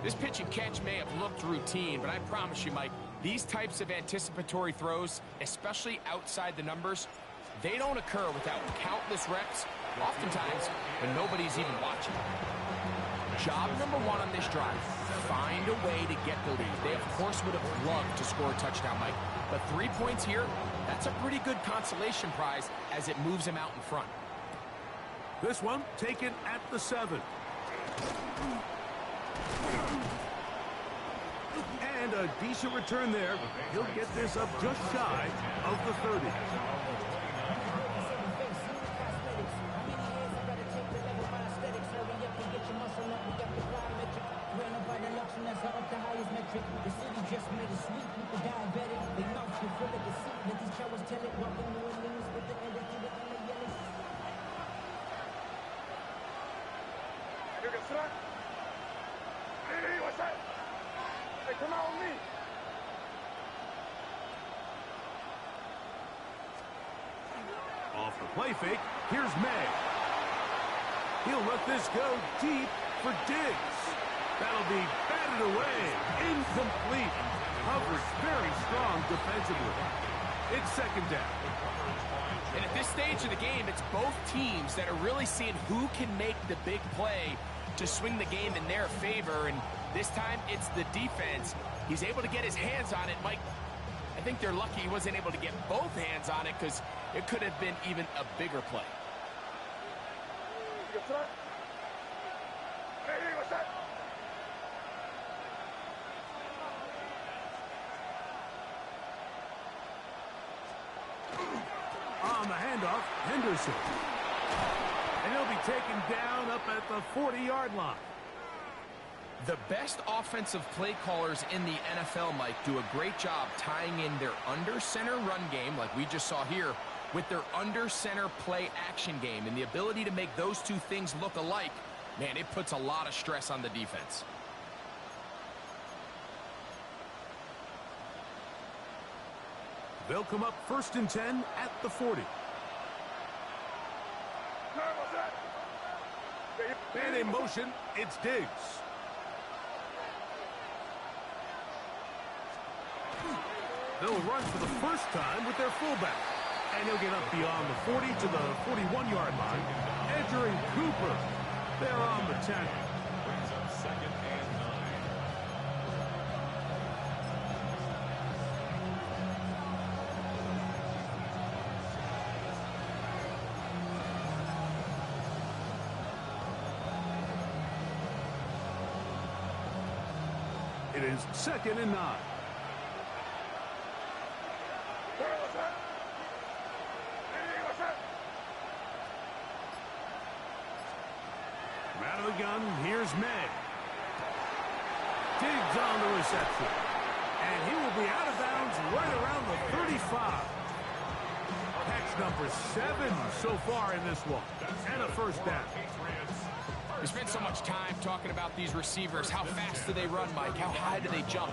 This pitch and catch may have looked routine, but I promise you, Mike, these types of anticipatory throws, especially outside the numbers, they don't occur without countless reps, oftentimes when nobody's even watching. Job number one on this drive, find a way to get the lead. They, of course, would have loved to score a touchdown, Mike, but 3 points here, that's a pretty good consolation prize as it moves him out in front. This one taken at the 7. And a decent return there. He'll get this up just shy of the 30. Hey, what's that? Hey, come out with me. Off the play fake, here's May. He'll let this go deep for Diggs. That'll be batted away. Incomplete. Coverage very strong defensively. It's second down. And at this stage of the game, it's both teams that are really seeing who can make the big play to swing the game in their favor. And this time, it's the defense. He's able to get his hands on it. Mike, I think they're lucky he wasn't able to get both hands on it because it could have been even a bigger play. Hey, what's that? On the handoff, Henderson. And he'll be taken down up at the 40-yard line. The best offensive play callers in the NFL, Mike, do a great job tying in their under-center run game, like we just saw here, with their under-center play action game. And the ability to make those two things look alike, man, it puts a lot of stress on the defense. They'll come up 1st and 10 at the 40. And in motion, it's Diggs. They'll run for the first time with their fullback. And he'll get up beyond the 40 to the 41-yard line. Entering Cooper. They're on the 10. Brings up 2nd and 9. It is 2nd and 9. Out of the gun, here's May. Diggs on the reception. And he will be out of bounds right around the 35. Catch number 7 so far in this one. And a first down. We spent so much time talking about these receivers. How fast do they run, Mike? How high do they jump?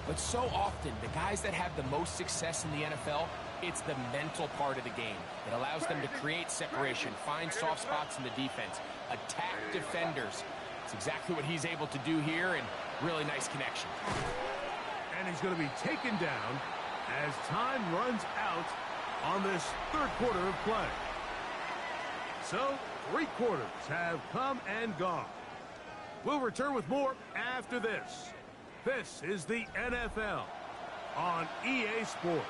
But so often, the guys that have the most success in the NFL, it's the mental part of the game. It allows them to create separation, find soft spots in the defense, attack defenders. It's exactly what he's able to do here, and really nice connection. And he's going to be taken down as time runs out on this 3rd quarter of play. So, 3 quarters have come and gone. We'll return with more after this. This is the NFL on EA Sports.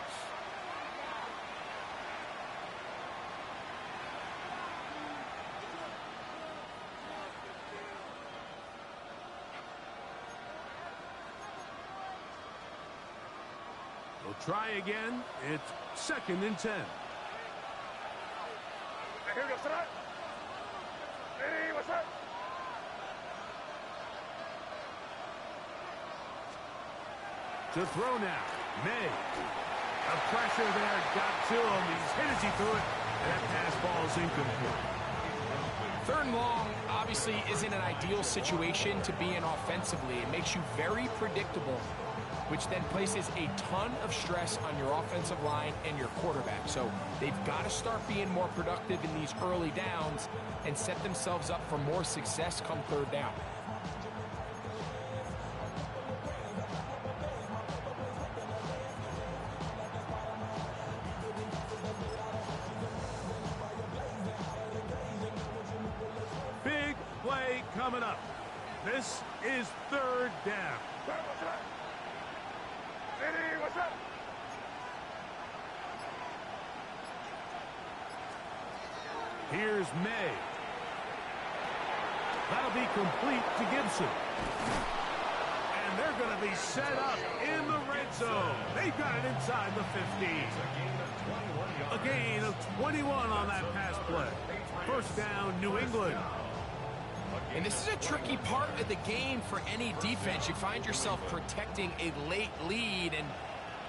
We'll try again. It's 2nd and 10. Hey, what's that? To throw now, May. The pressure there got to him. He's hit as he threw it. And that pass ball is incomplete. 3rd and long obviously isn't an ideal situation to be in offensively. It makes you very predictable, which then places a ton of stress on your offensive line and your quarterback. So they've got to start being more productive in these early downs and set themselves up for more success come 3rd down. Big play coming up. This is 3rd down. Hey, what's up? Here's May. That'll be complete to Gibson. And they're going to be set up in the red zone. They've got it inside the 15. A gain of 21 on that pass play. First down, New England. And this is a tricky part of the game for any defense. You find yourself protecting a late lead, and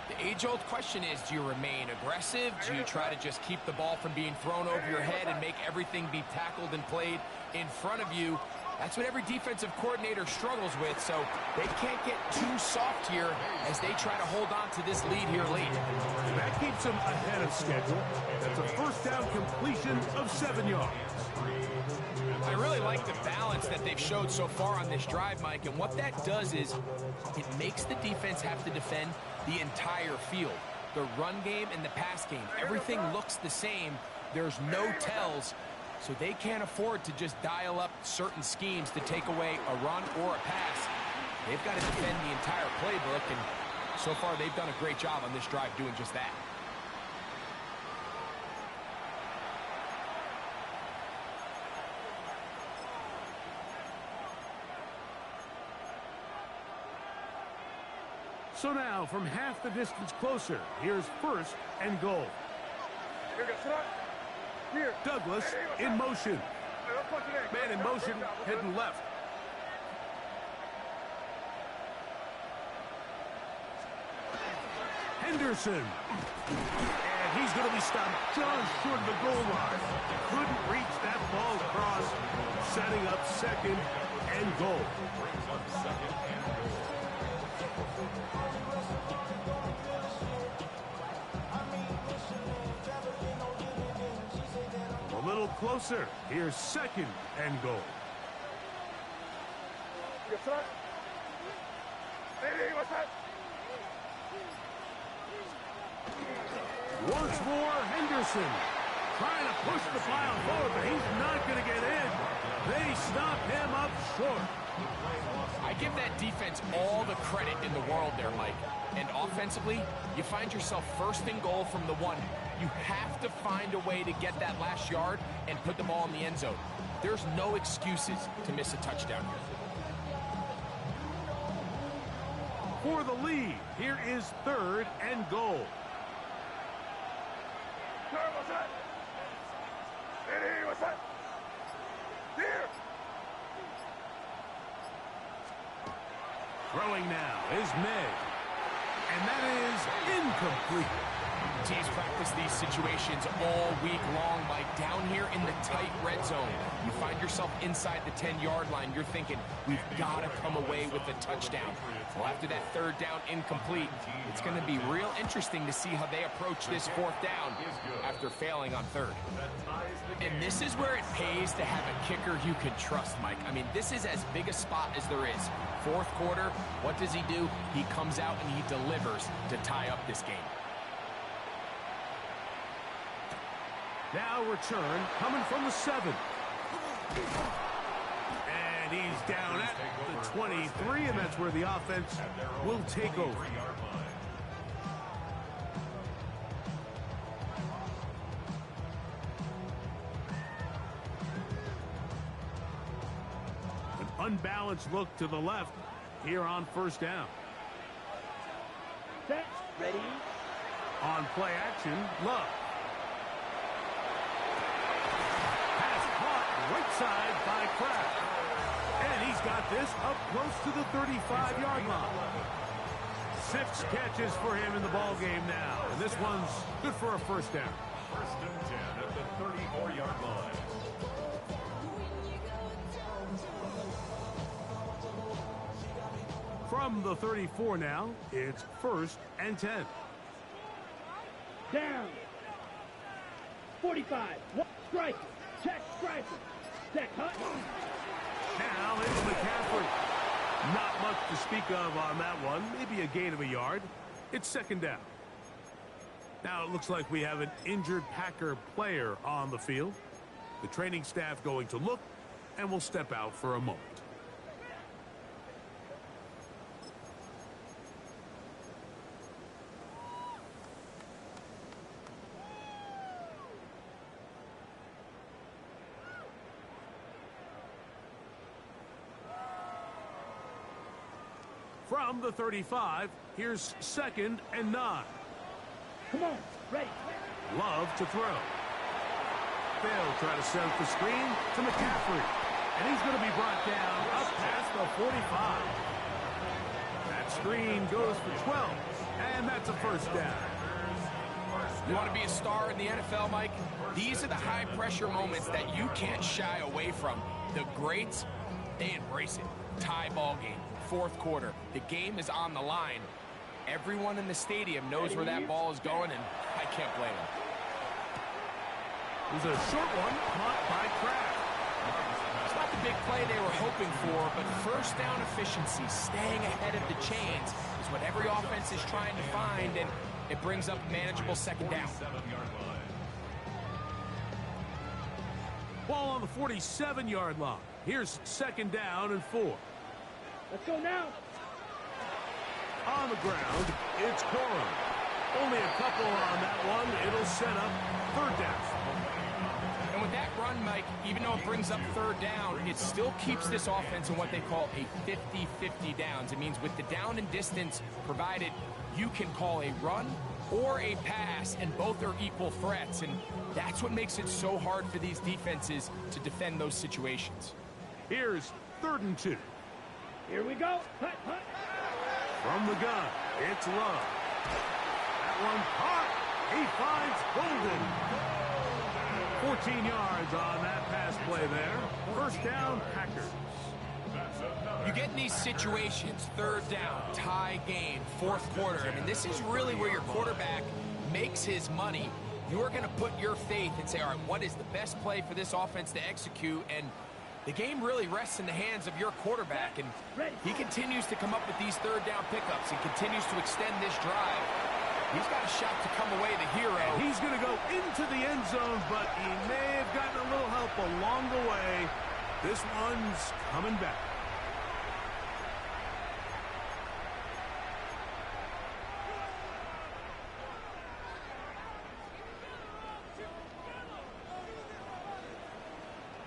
the age-old question is, do you remain aggressive? Do you try to just keep the ball from being thrown over your head and make everything be tackled and played in front of you? That's what every defensive coordinator struggles with, so they can't get too soft here as they try to hold on to this lead here late. That keeps them ahead of schedule. That's a first down completion of 7 yards. I really like the balance that they've showed so far on this drive, Mike, and what that does is it makes the defense have to defend the entire field. The run game and the pass game, everything looks the same. There's no tells, so they can't afford to just dial up certain schemes to take away a run or a pass. They've got to defend the entire playbook, and so far they've done a great job on this drive doing just that. So now, from half the distance closer, here's first and goal. Douglas in motion. Man in motion, heading left. Henderson. And he's going to be stopped just short of the goal line. Couldn't reach that ball across. Setting up second and goal. A little closer. Here's second and goal. Once more, Henderson trying to push the pile forward, but he's not going to get in. They stop him up short. I give that defense all the credit in the world there, Mike. And offensively, you find yourself first and goal from the 1. You have to find a way to get that last yard and put the ball in the end zone. There's no excuses to miss a touchdown here. For the lead, here is third and goal. Throwing now is May. And that is incomplete. Teams practice these situations all week long, Mike. Down here in the tight red zone, you find yourself inside the 10-yard line. You're thinking, we've got to come away with a touchdown. Well, after that third down incomplete, it's going to be real interesting to see how they approach this fourth down after failing on third. And this is where it pays to have a kicker you can trust, Mike. I mean, this is as big a spot as there is. Fourth quarter, what does he do? He comes out and he delivers to tie up this game. Now return coming from the 7. And he's down at the 23, and that's where the offense will take over. An unbalanced look to the left here on first down. Set, ready. On play action, Love. Right side by Kraft. And he's got this up close to the 35-yard line. 6 catches for him in the ball game now. And this one's good for a first down. First and 10 at the 34-yard line. From the 34 now, it's first and 10. Down. 45. Striker. Check striker. Check hut. Now it's McCaffrey. Not much to speak of on that one. Maybe a gain of a yard. It's second down. Now it looks like we have an injured Packer player on the field. The training staff going to look and will step out for a moment. From the 35, here's second and 9. Come on, ready. Love to throw. They'll try to set up the screen to McCaffrey. And he's going to be brought down up past the 45. That screen goes for 12. And that's a first down. You want to be a star in the NFL, Mike? These are the high-pressure moments that you can't shy away from. The greats, They embrace it. Tie ball game, fourth quarter. The game is on the line. Everyone in the stadium knows where that ball is going, and I can't blame them. It was a short one, caught by Kraft. It's not the big play they were hoping for, but first down efficiency, staying ahead of the chains, is what every offense is trying to find, and it brings up a manageable second down. Ball on the 47-yard line. Here's second down and 4. Let's go now. On the ground, it's Corum. Only a couple on that one. It'll set up third down. And with that run, Mike, even though it brings up third down, it still keeps this offense in what they call a 50-50 downs. It means with the down and distance provided, you can call a run or a pass, and both are equal threats. And that's what makes it so hard for these defenses to defend those situations. Here's 3rd and 2. Here we go. Hut, hut. From the gun, it's Love. That one caught. He finds Golden. 14 yards on that pass play there. First down, Packers. You get in these situations, third down, tie game, fourth quarter. I mean, this is really where your quarterback makes his money. You're going to put your faith and say, all right, what is the best play for this offense to execute? And the game really rests in the hands of your quarterback, and he continues to come up with these third down pickups and continues to extend this drive. He's got a shot to come away the hero. And he's going to go into the end zone, but he may have gotten a little help along the way. This one's coming back.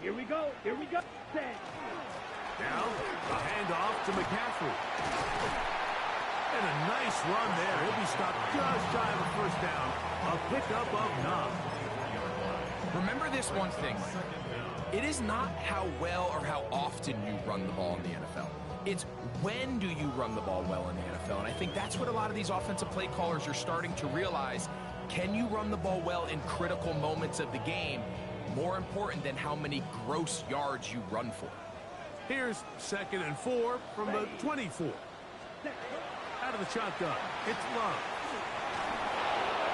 Here we go. Here we go. Now, a handoff to McCaffrey. And a nice run there. He'll be stopped just shy of a first down. A pickup of 9. Remember this one thing. It is not how well or how often you run the ball in the NFL. It's when do you run the ball well in the NFL. And I think that's what a lot of these offensive play callers are starting to realize. Can you run the ball well in critical moments of the game? More important than how many gross yards you run for. Here's 2nd and 4 from the 24. Out of the shotgun, it's Love.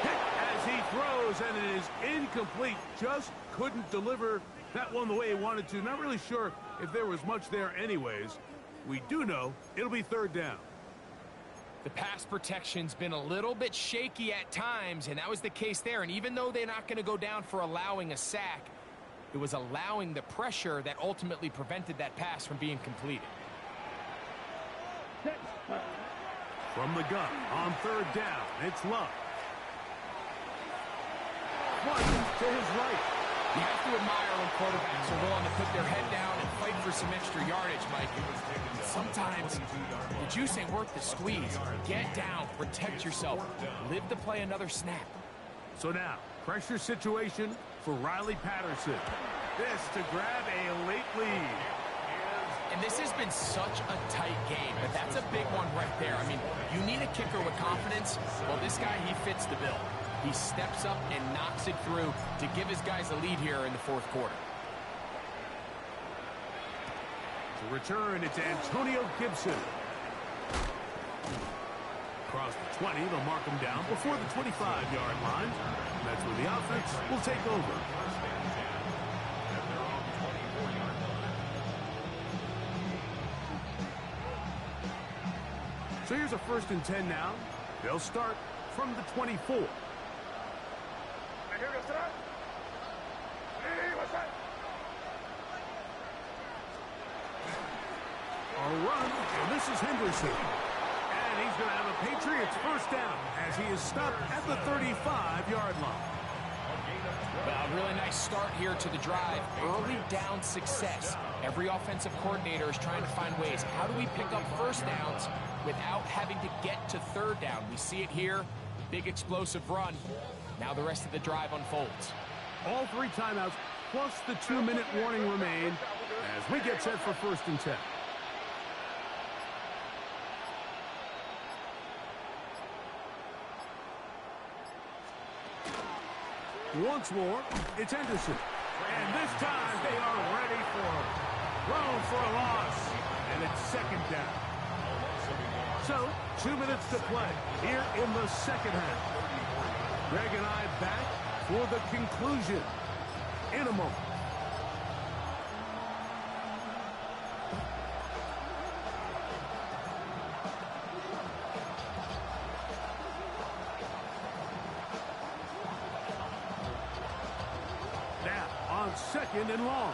Hit as he throws, and it is incomplete. Just couldn't deliver that one the way he wanted to. Not really sure if there was much there anyways. We do know it'll be third down. The pass protection's been a little bit shaky at times, and that was the case there. And even though they're not going to go down for allowing a sack, it was allowing the pressure that ultimately prevented that pass from being completed. From the gun, on third down, it's Love. One to his right. You have to admire when quarterbacks are willing to put their head down and fight for some extra yardage, Mike. Sometimes the juice ain't worth the squeeze. Get down, protect yourself, live to play another snap. So now, pressure situation for Riley Patterson. This to grab a late lead. And this has been such a tight game, but that's a big one right there. I mean, you need a kicker with confidence. Well, this guy, he fits the bill. He steps up and knocks it through to give his guys a lead here in the fourth quarter. To return, it's Antonio Gibson. Across the 20, they'll mark him down before the 25-yard line. That's where the offense will take over. So here's a 1st and 10 now. They'll start from the 24. A run, and this is Henderson. And he's going to have a Patriots first down as he is stopped at the 35-yard line. Well, a really nice start here to the drive. Early down success. Every offensive coordinator is trying to find ways. How do we pick up first downs without having to get to third down? We see it here. Big explosive run. Now the rest of the drive unfolds. All 3 timeouts plus the 2-minute warning remain as we get set for 1st and 10. Once more, it's Henderson. And this time they are ready for him. Thrown for a loss. down. So, 2 minutes to play here in the second half. Greg and I back for the conclusion in a moment. Now, on 2nd and long.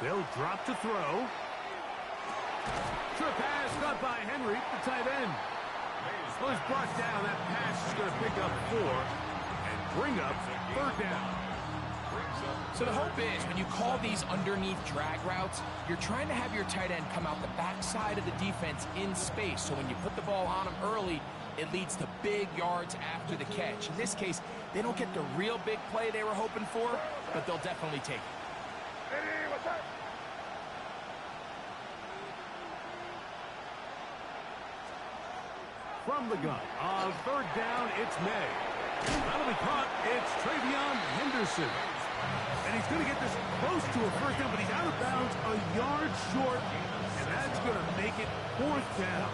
They'll drop to throw. Short pass caught by Henry, the tight end. Well, he's brought down. That pass is going to pick up 4 and bring up 3rd down. So the hope is when you call these underneath drag routes, you're trying to have your tight end come out the backside of the defense in space. So when you put the ball on him early, it leads to big yards after the catch. In this case, they don't get the real big play they were hoping for, but they'll definitely take it. From the gun, on 3rd down, it's May. That'll be caught. It's Travion Henderson. And he's going to get this close to a 1st down, but he's out of bounds a yard short, and that's going to make it 4th down.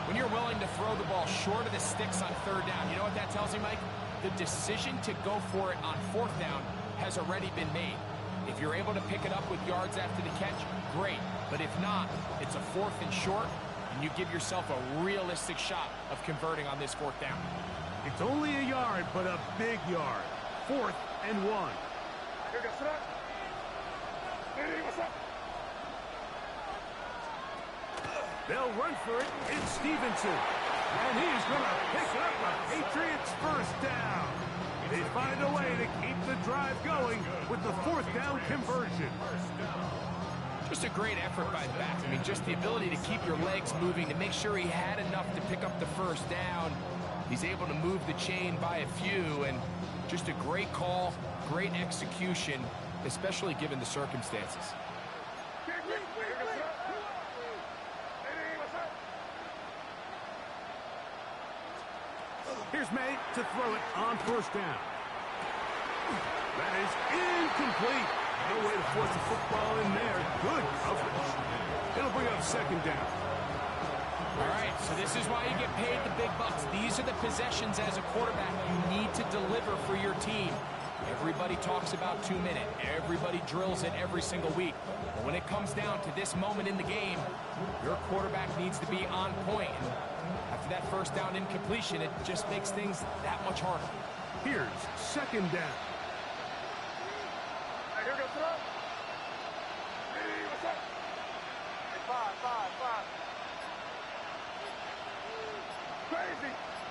When you're willing to throw the ball short of the sticks on 3rd down, you know what that tells you, Mike? The decision to go for it on 4th down has already been made. If you're able to pick it up with yards after the catch, great. But if not, it's a 4th and short, and you give yourself a realistic shot of converting on this 4th down. It's only a yard, but a big yard. 4th and 1. They'll run for it. It's Stevenson. And he's going to pick up a Patriots 1st down. They find a way to keep the drive going with the 4th down conversion. Just a great effort by the back. I mean, just the ability to keep your legs moving, to make sure he had enough to pick up the 1st down. He's able to move the chain by a few, and just a great call, great execution, especially given the circumstances. Here's May to throw it on 1st down. That is incomplete. No way to force the football in there. Good coverage. It'll bring up 2nd down. All right, so this is why you get paid the big bucks. These are the possessions as a quarterback you need to deliver for your team. Everybody talks about 2-minute. Everybody drills it every single week. But when it comes down to this moment in the game, your quarterback needs to be on point. And after that 1st down incompletion, it just makes things that much harder. Here's 2nd down.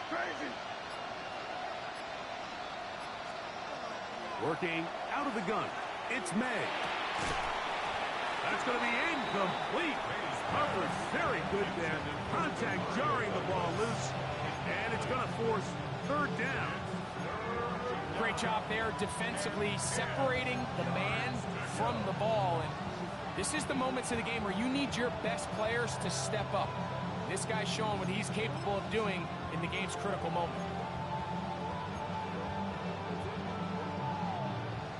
Crazy. Working out of the gun. It's May. That's going to be incomplete. Coverage very good there. Contact jarring the ball loose. And it's going to force 3rd down. Great job there defensively, separating the man from the ball. And this is the moments of the game where you need your best players to step up. This guy's showing what he's capable of doing in the game's critical moment.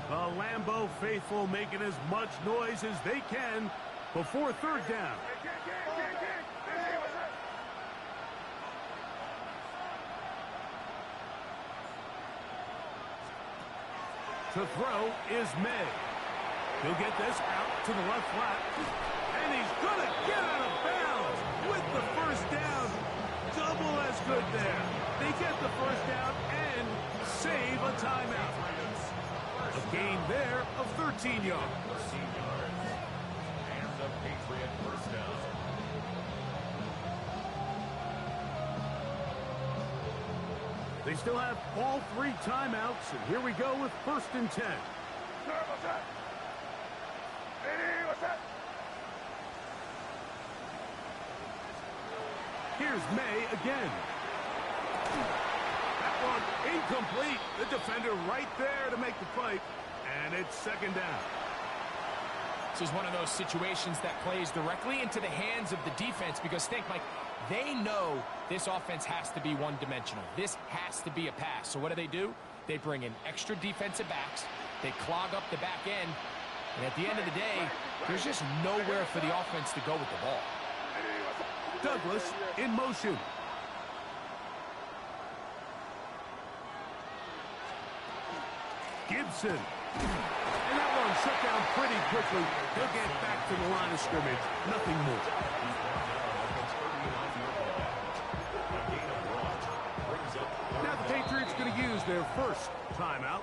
The Lambeau faithful making as much noise as they can before 3rd down. To throw is May. He'll get this out to the left flat. And he's going to get out of bounds with the 1st down. Double as good there. They get the 1st down and save a timeout. A gain there of 13 yards. And the Patriot 1st down. They still have all 3 timeouts, and here we go with 1st and 10. Here's May again. That one incomplete. The defender right there to make the play, and it's 2nd down. This is one of those situations that plays directly into the hands of the defense because think, Mike, They know this offense has to be one-dimensional. This has to be a pass. So what do? They bring in extra defensive backs. They clog up the back end. And at the end of the day, there's just nowhere for the offense to go with the ball. Douglas in motion. Gibson. And that one shut down pretty quickly. He'll get back to the line of scrimmage. Nothing more. Now the Patriots going to use their first timeout.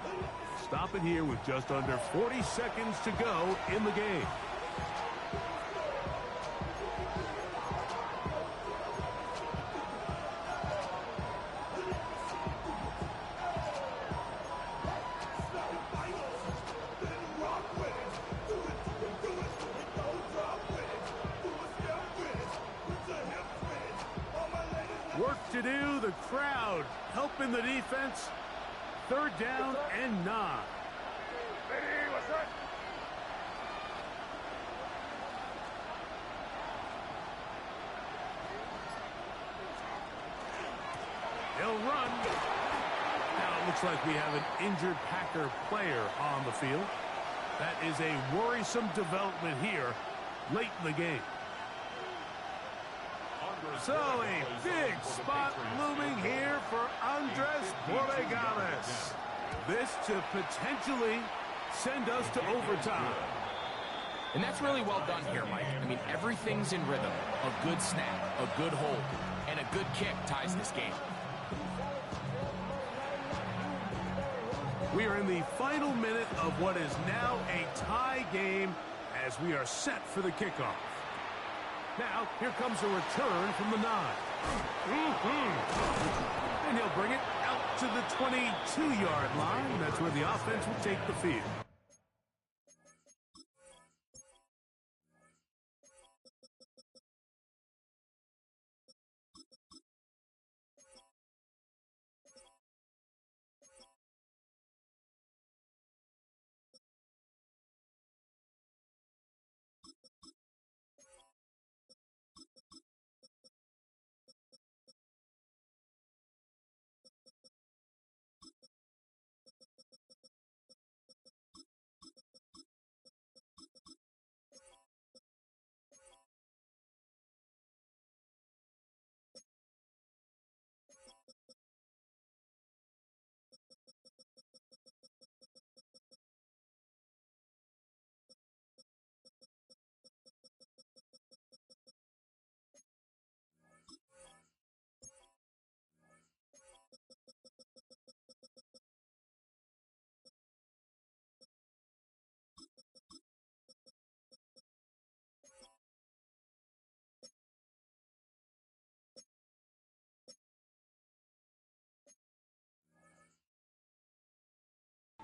Stop it here with just under 40 seconds to go in the game. Work to do, the crowd helping the defense. 3rd down and 9. He'll run. Now it looks like we have an injured Packer player on the field. That is a worrisome development here late in the game. So a big spot looming here for Andres Borregales. This to potentially send us to overtime. And that's really well done here, Mike. I mean, everything's in rhythm. A good snap, a good hold, and a good kick ties this game. We are in the final minute of what is now a tie game as we are set for the kickoff. Now, here comes a return from the 9. And he'll bring it out to the 22-yard line. That's where the offense will take the field.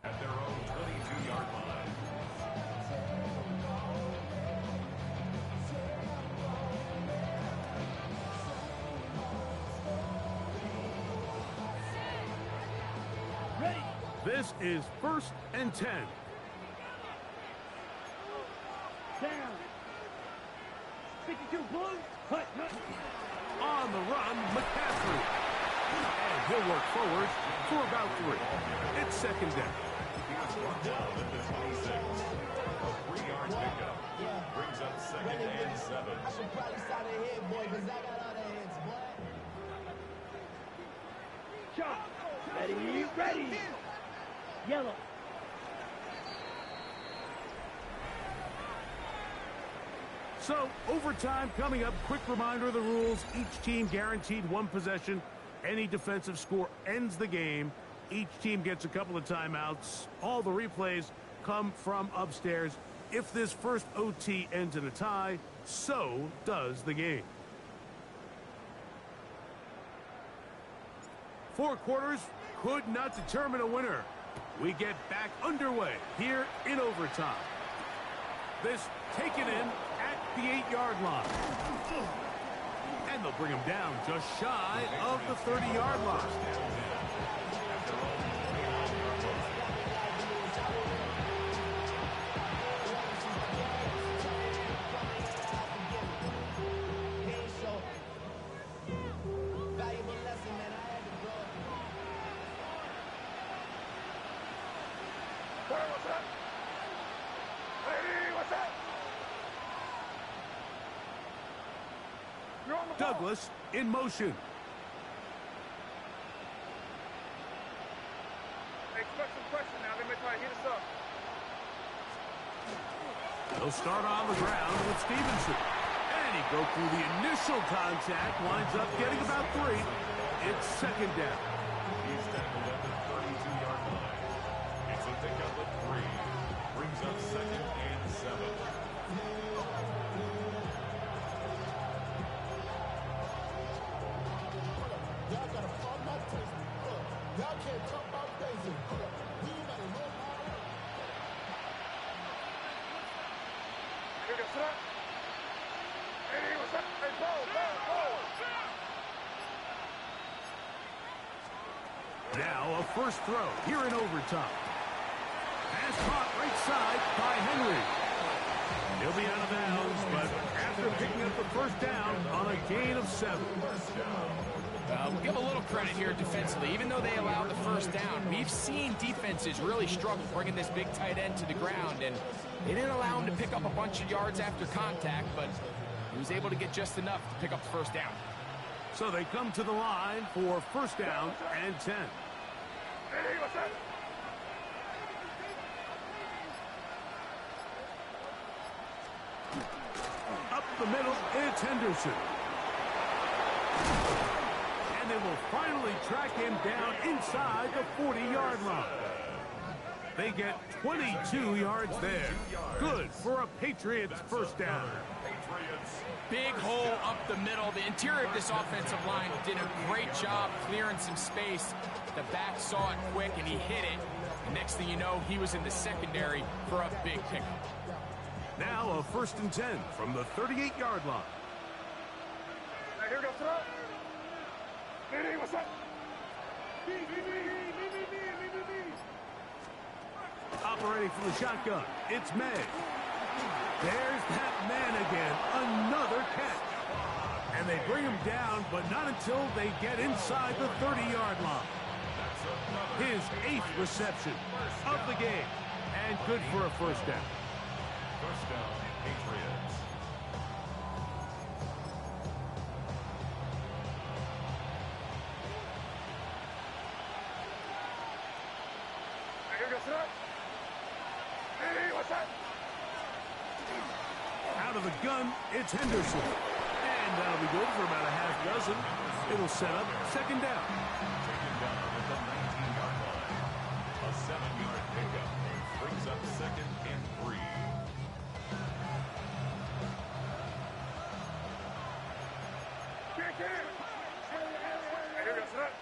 At their own 22-yard line. Ready. This is 1st and 10. Down. 52 blue. Cut. On the run, McCaffrey. And he'll work forward for about 3. It's 2nd down. Down at the 26. A 3-yard pickup. Brings up 2nd and 7. I should probably start ahead, boy, because I got all the heads, boy. Chop. Ready. Yellow. So, overtime coming up. Quick reminder of the rules. Each team guaranteed 1 possession. Any defensive score ends the game. Each team gets a couple of timeouts. All the replays come from upstairs. If this first OT ends in a tie, so does the game. 4 quarters could not determine a winner. We get back underway here in overtime. This taken in at the 8-yard line. And they'll bring him down just shy of the 30-yard line. Douglas in motion. Expect some pressure now. They may try to hit us up. They'll start on the ground with Stevenson. And he broke through the initial contact, winds up getting about 3. It's second down. He's tackled at the 32-yard line. It's a pickup of 3. Brings up second and 7. Y'all gotta follow my taste. Y'all can't talk about basic. We gotta know how. Here goes up. Hey, what's up? Hey, go. Now a first throw here in overtime. Pass caught right side by Henry. He'll be out of bounds, but after picking up the first down on a gain of 7. We'll give a little credit here defensively. Even though they allowed the first down, we've seen defenses really struggle bringing this big tight end to the ground, and they didn't allow him to pick up a bunch of yards after contact, but he was able to get just enough to pick up the first down. So they come to the line for first down and 10. Hey, what's up? Up the middle, it's Henderson. And they will finally track him down inside the 40-yard line. They get 22 yards there. Good for a Patriots first down. Big hole up the middle. The interior of this offensive line did a great job clearing some space. The back saw it quick, and he hit it. And next thing you know, he was in the secondary for a big pickup. Now a first and 10 from the 38-yard line. Hey, here goes up. Hey, what's up? Me. Operating from the shotgun, it's May. There's that man again, another catch. And they bring him down, but not until they get inside the 30-yard line. His 8th reception of the game, and good for a first down. First down, Patriots. Hey, here goes up. Hey, what's up? Out of the gun, it's Henderson. And that'll be good for about a half dozen. It'll set up second down. Taken down at the 19-yard line. A 7-yard pickup brings up second and 3. Hey, here goes up.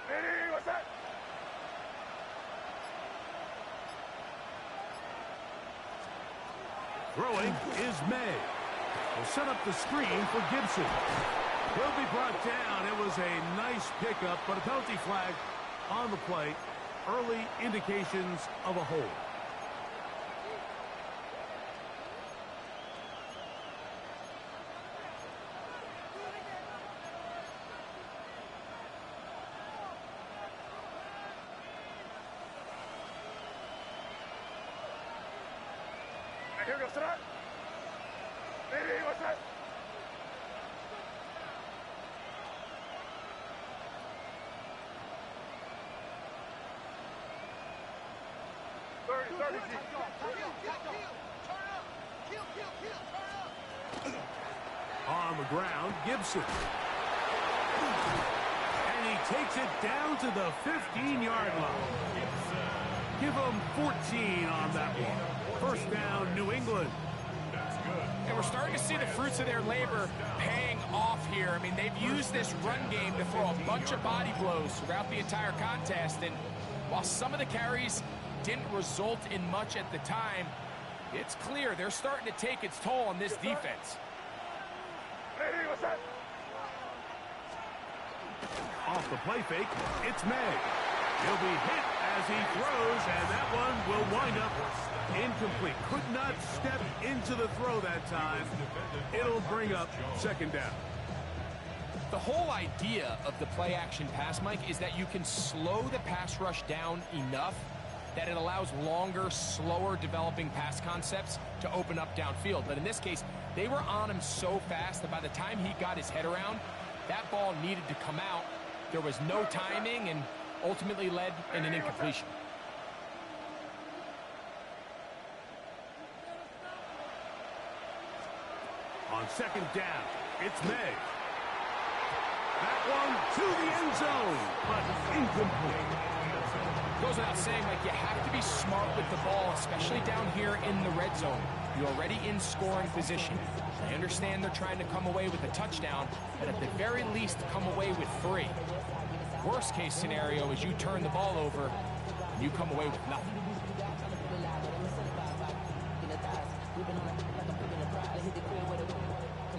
Hey, what's up? Throwing is May. Will set up the screen for Gibson. Will be brought down. It was a nice pickup, but a penalty flag on the play. Early indications of a hold. Hey, here goes up. Hey, what's up? On the ground, Gibson. And he takes it down to the 15-yard line. Give him 14 on that one. First down, New England. And we're starting to see the fruits of their labor paying off here. I mean, they've used this run game to throw a bunch of body blows throughout the entire contest. And while some of the carries didn't result in much at the time, it's clear they're starting to take its toll on this defense. Hey, what's up? Off the play fake, it's May. He'll be hit as he throws, and that one will wind up incomplete. Could not step into the throw that time. It'll bring up second down. The whole idea of the play-action pass, Mike, is that you can slow the pass rush down enough that it allows longer, slower developing pass concepts to open up downfield. But in this case, they were on him so fast that by the time he got his head around, that ball needed to come out. There was no timing and ultimately led in an incompletion. On second down, it's May. That one to the end zone, but incomplete. Goes without saying, like, you have to be smart with the ball, especially down here in the red zone. You're already in scoring position. I understand they're trying to come away with a touchdown, but at the very least, come away with 3. Worst case scenario is you turn the ball over and you come away with nothing.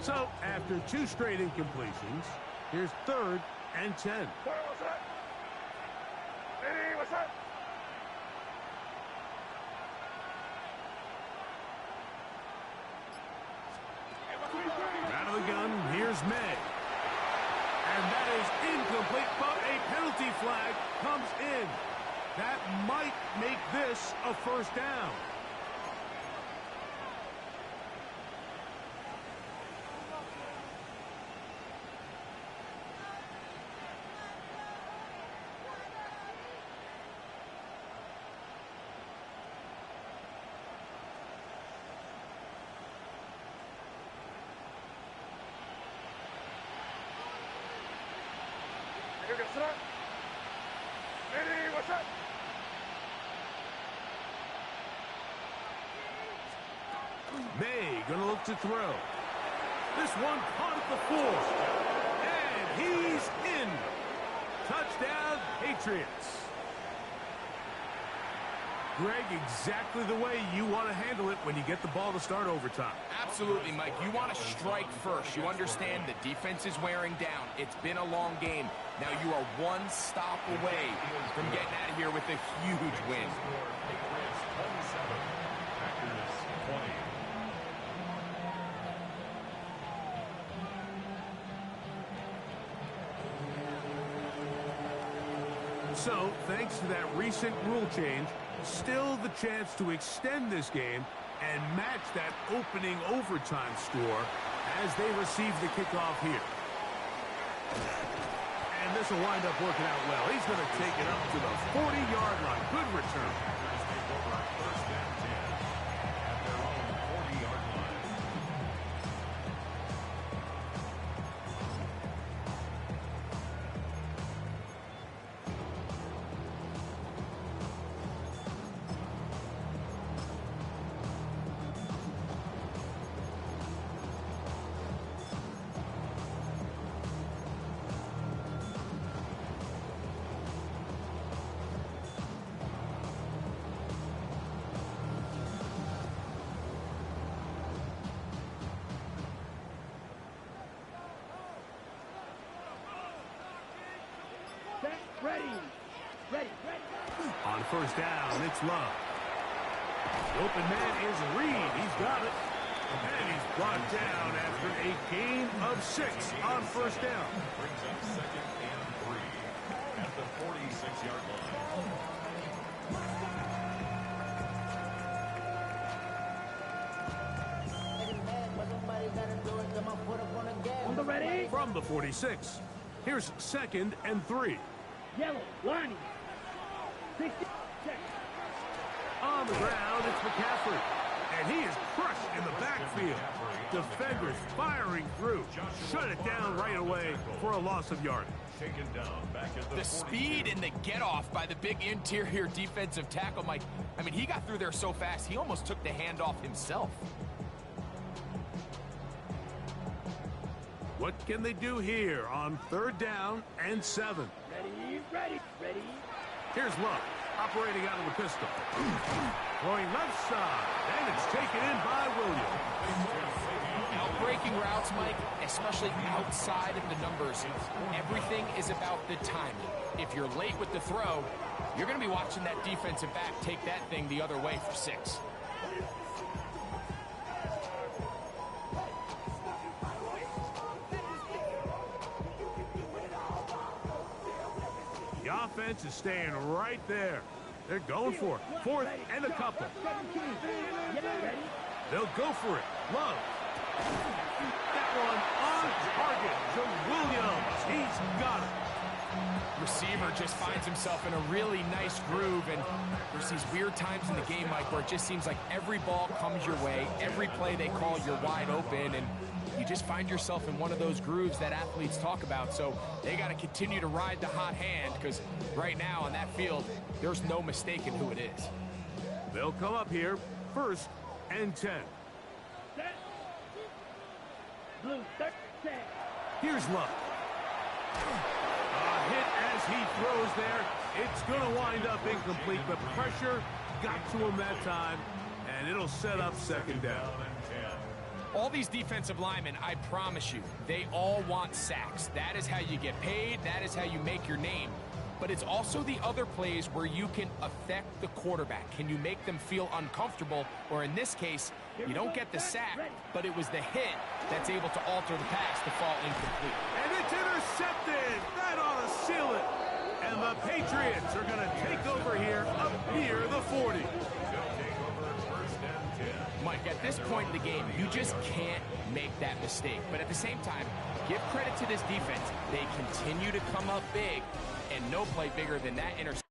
So, after 2 straight incompletions, here's 3rd and 10. What's that? Hey, what's that? Out of the gun, here's May. And that is incomplete, but a penalty flag comes in. That might make this a first down. Hey, what's that? May gonna look to throw. This one caught at the 4. And he's in. Touchdown, Patriots. Greg, exactly the way you want to handle it when you get the ball to start overtime. Absolutely, Mike. You want to strike first. You understand the defense is wearing down. It's been a long game. Now you are one stop away from getting out of here with a huge win. Patriots 27, Packers 20. So, thanks to that recent rule change, still the chance to extend this game and match that opening overtime score as they receive the kickoff here. And this will wind up working out well. He's going to take it up to the 40-yard line. Good return. Packers take over first and 10 at their own 40-yard line. Ready. On first down, it's Love. The open man is Reed. He's got it. And he's brought down after a gain of 6 on first down. Brings up second and 3 at the 46-yard line. On the ready. From the 46, here's 2nd and 3. Yellow. Lining. 60 seconds. On the ground, it's McCaffrey. And he is crushed in the backfield. Defenders firing through. Shut it down right away for a loss of yardage. Taken down back at The speed and the get-off by the big interior defensive tackle, Mike. I mean, he got through there so fast, he almost took the handoff himself. What can they do here on 3rd down and 7? Ready. Here's Love, operating out of the pistol. Throwing left side, and it's taken in by Williams. Out-breaking routes, Mike, especially outside of the numbers, everything is about the timing. If you're late with the throw, you're going to be watching that defensive back take that thing the other way for 6. The offense is staying right there. They're going for it. Fourth and a couple. They'll go for it. Love. That one on target to Williams. He's got it. Receiver just finds himself in a really nice groove, and there's these weird times in the game, Mike, where it just seems like every ball comes your way, every play they call, you're wide open, and you just find yourself in one of those grooves that athletes talk about. So they got to continue to ride the hot hand, because right now on that field, there's no mistaking who it is. They'll come up here, 1st and 10. Blue, set. Here's Luck. A hit as he throws there. It's going to wind up incomplete. The pressure got to him that time, and it'll set up 2nd down. All these defensive linemen, I promise you, they all want sacks. That is how you get paid. That is how you make your name. But it's also the other plays where you can affect the quarterback. Can you make them feel uncomfortable? Or in this case, you don't get the sack, but it was the hit that's able to alter the pass to fall incomplete. And it's intercepted. That ought to seal it. And the Patriots are going to take over here up near the 40. Mike, at this point in the game, you just can't make that mistake. But at the same time, give credit to this defense. They continue to come up big, and no play bigger than that interception.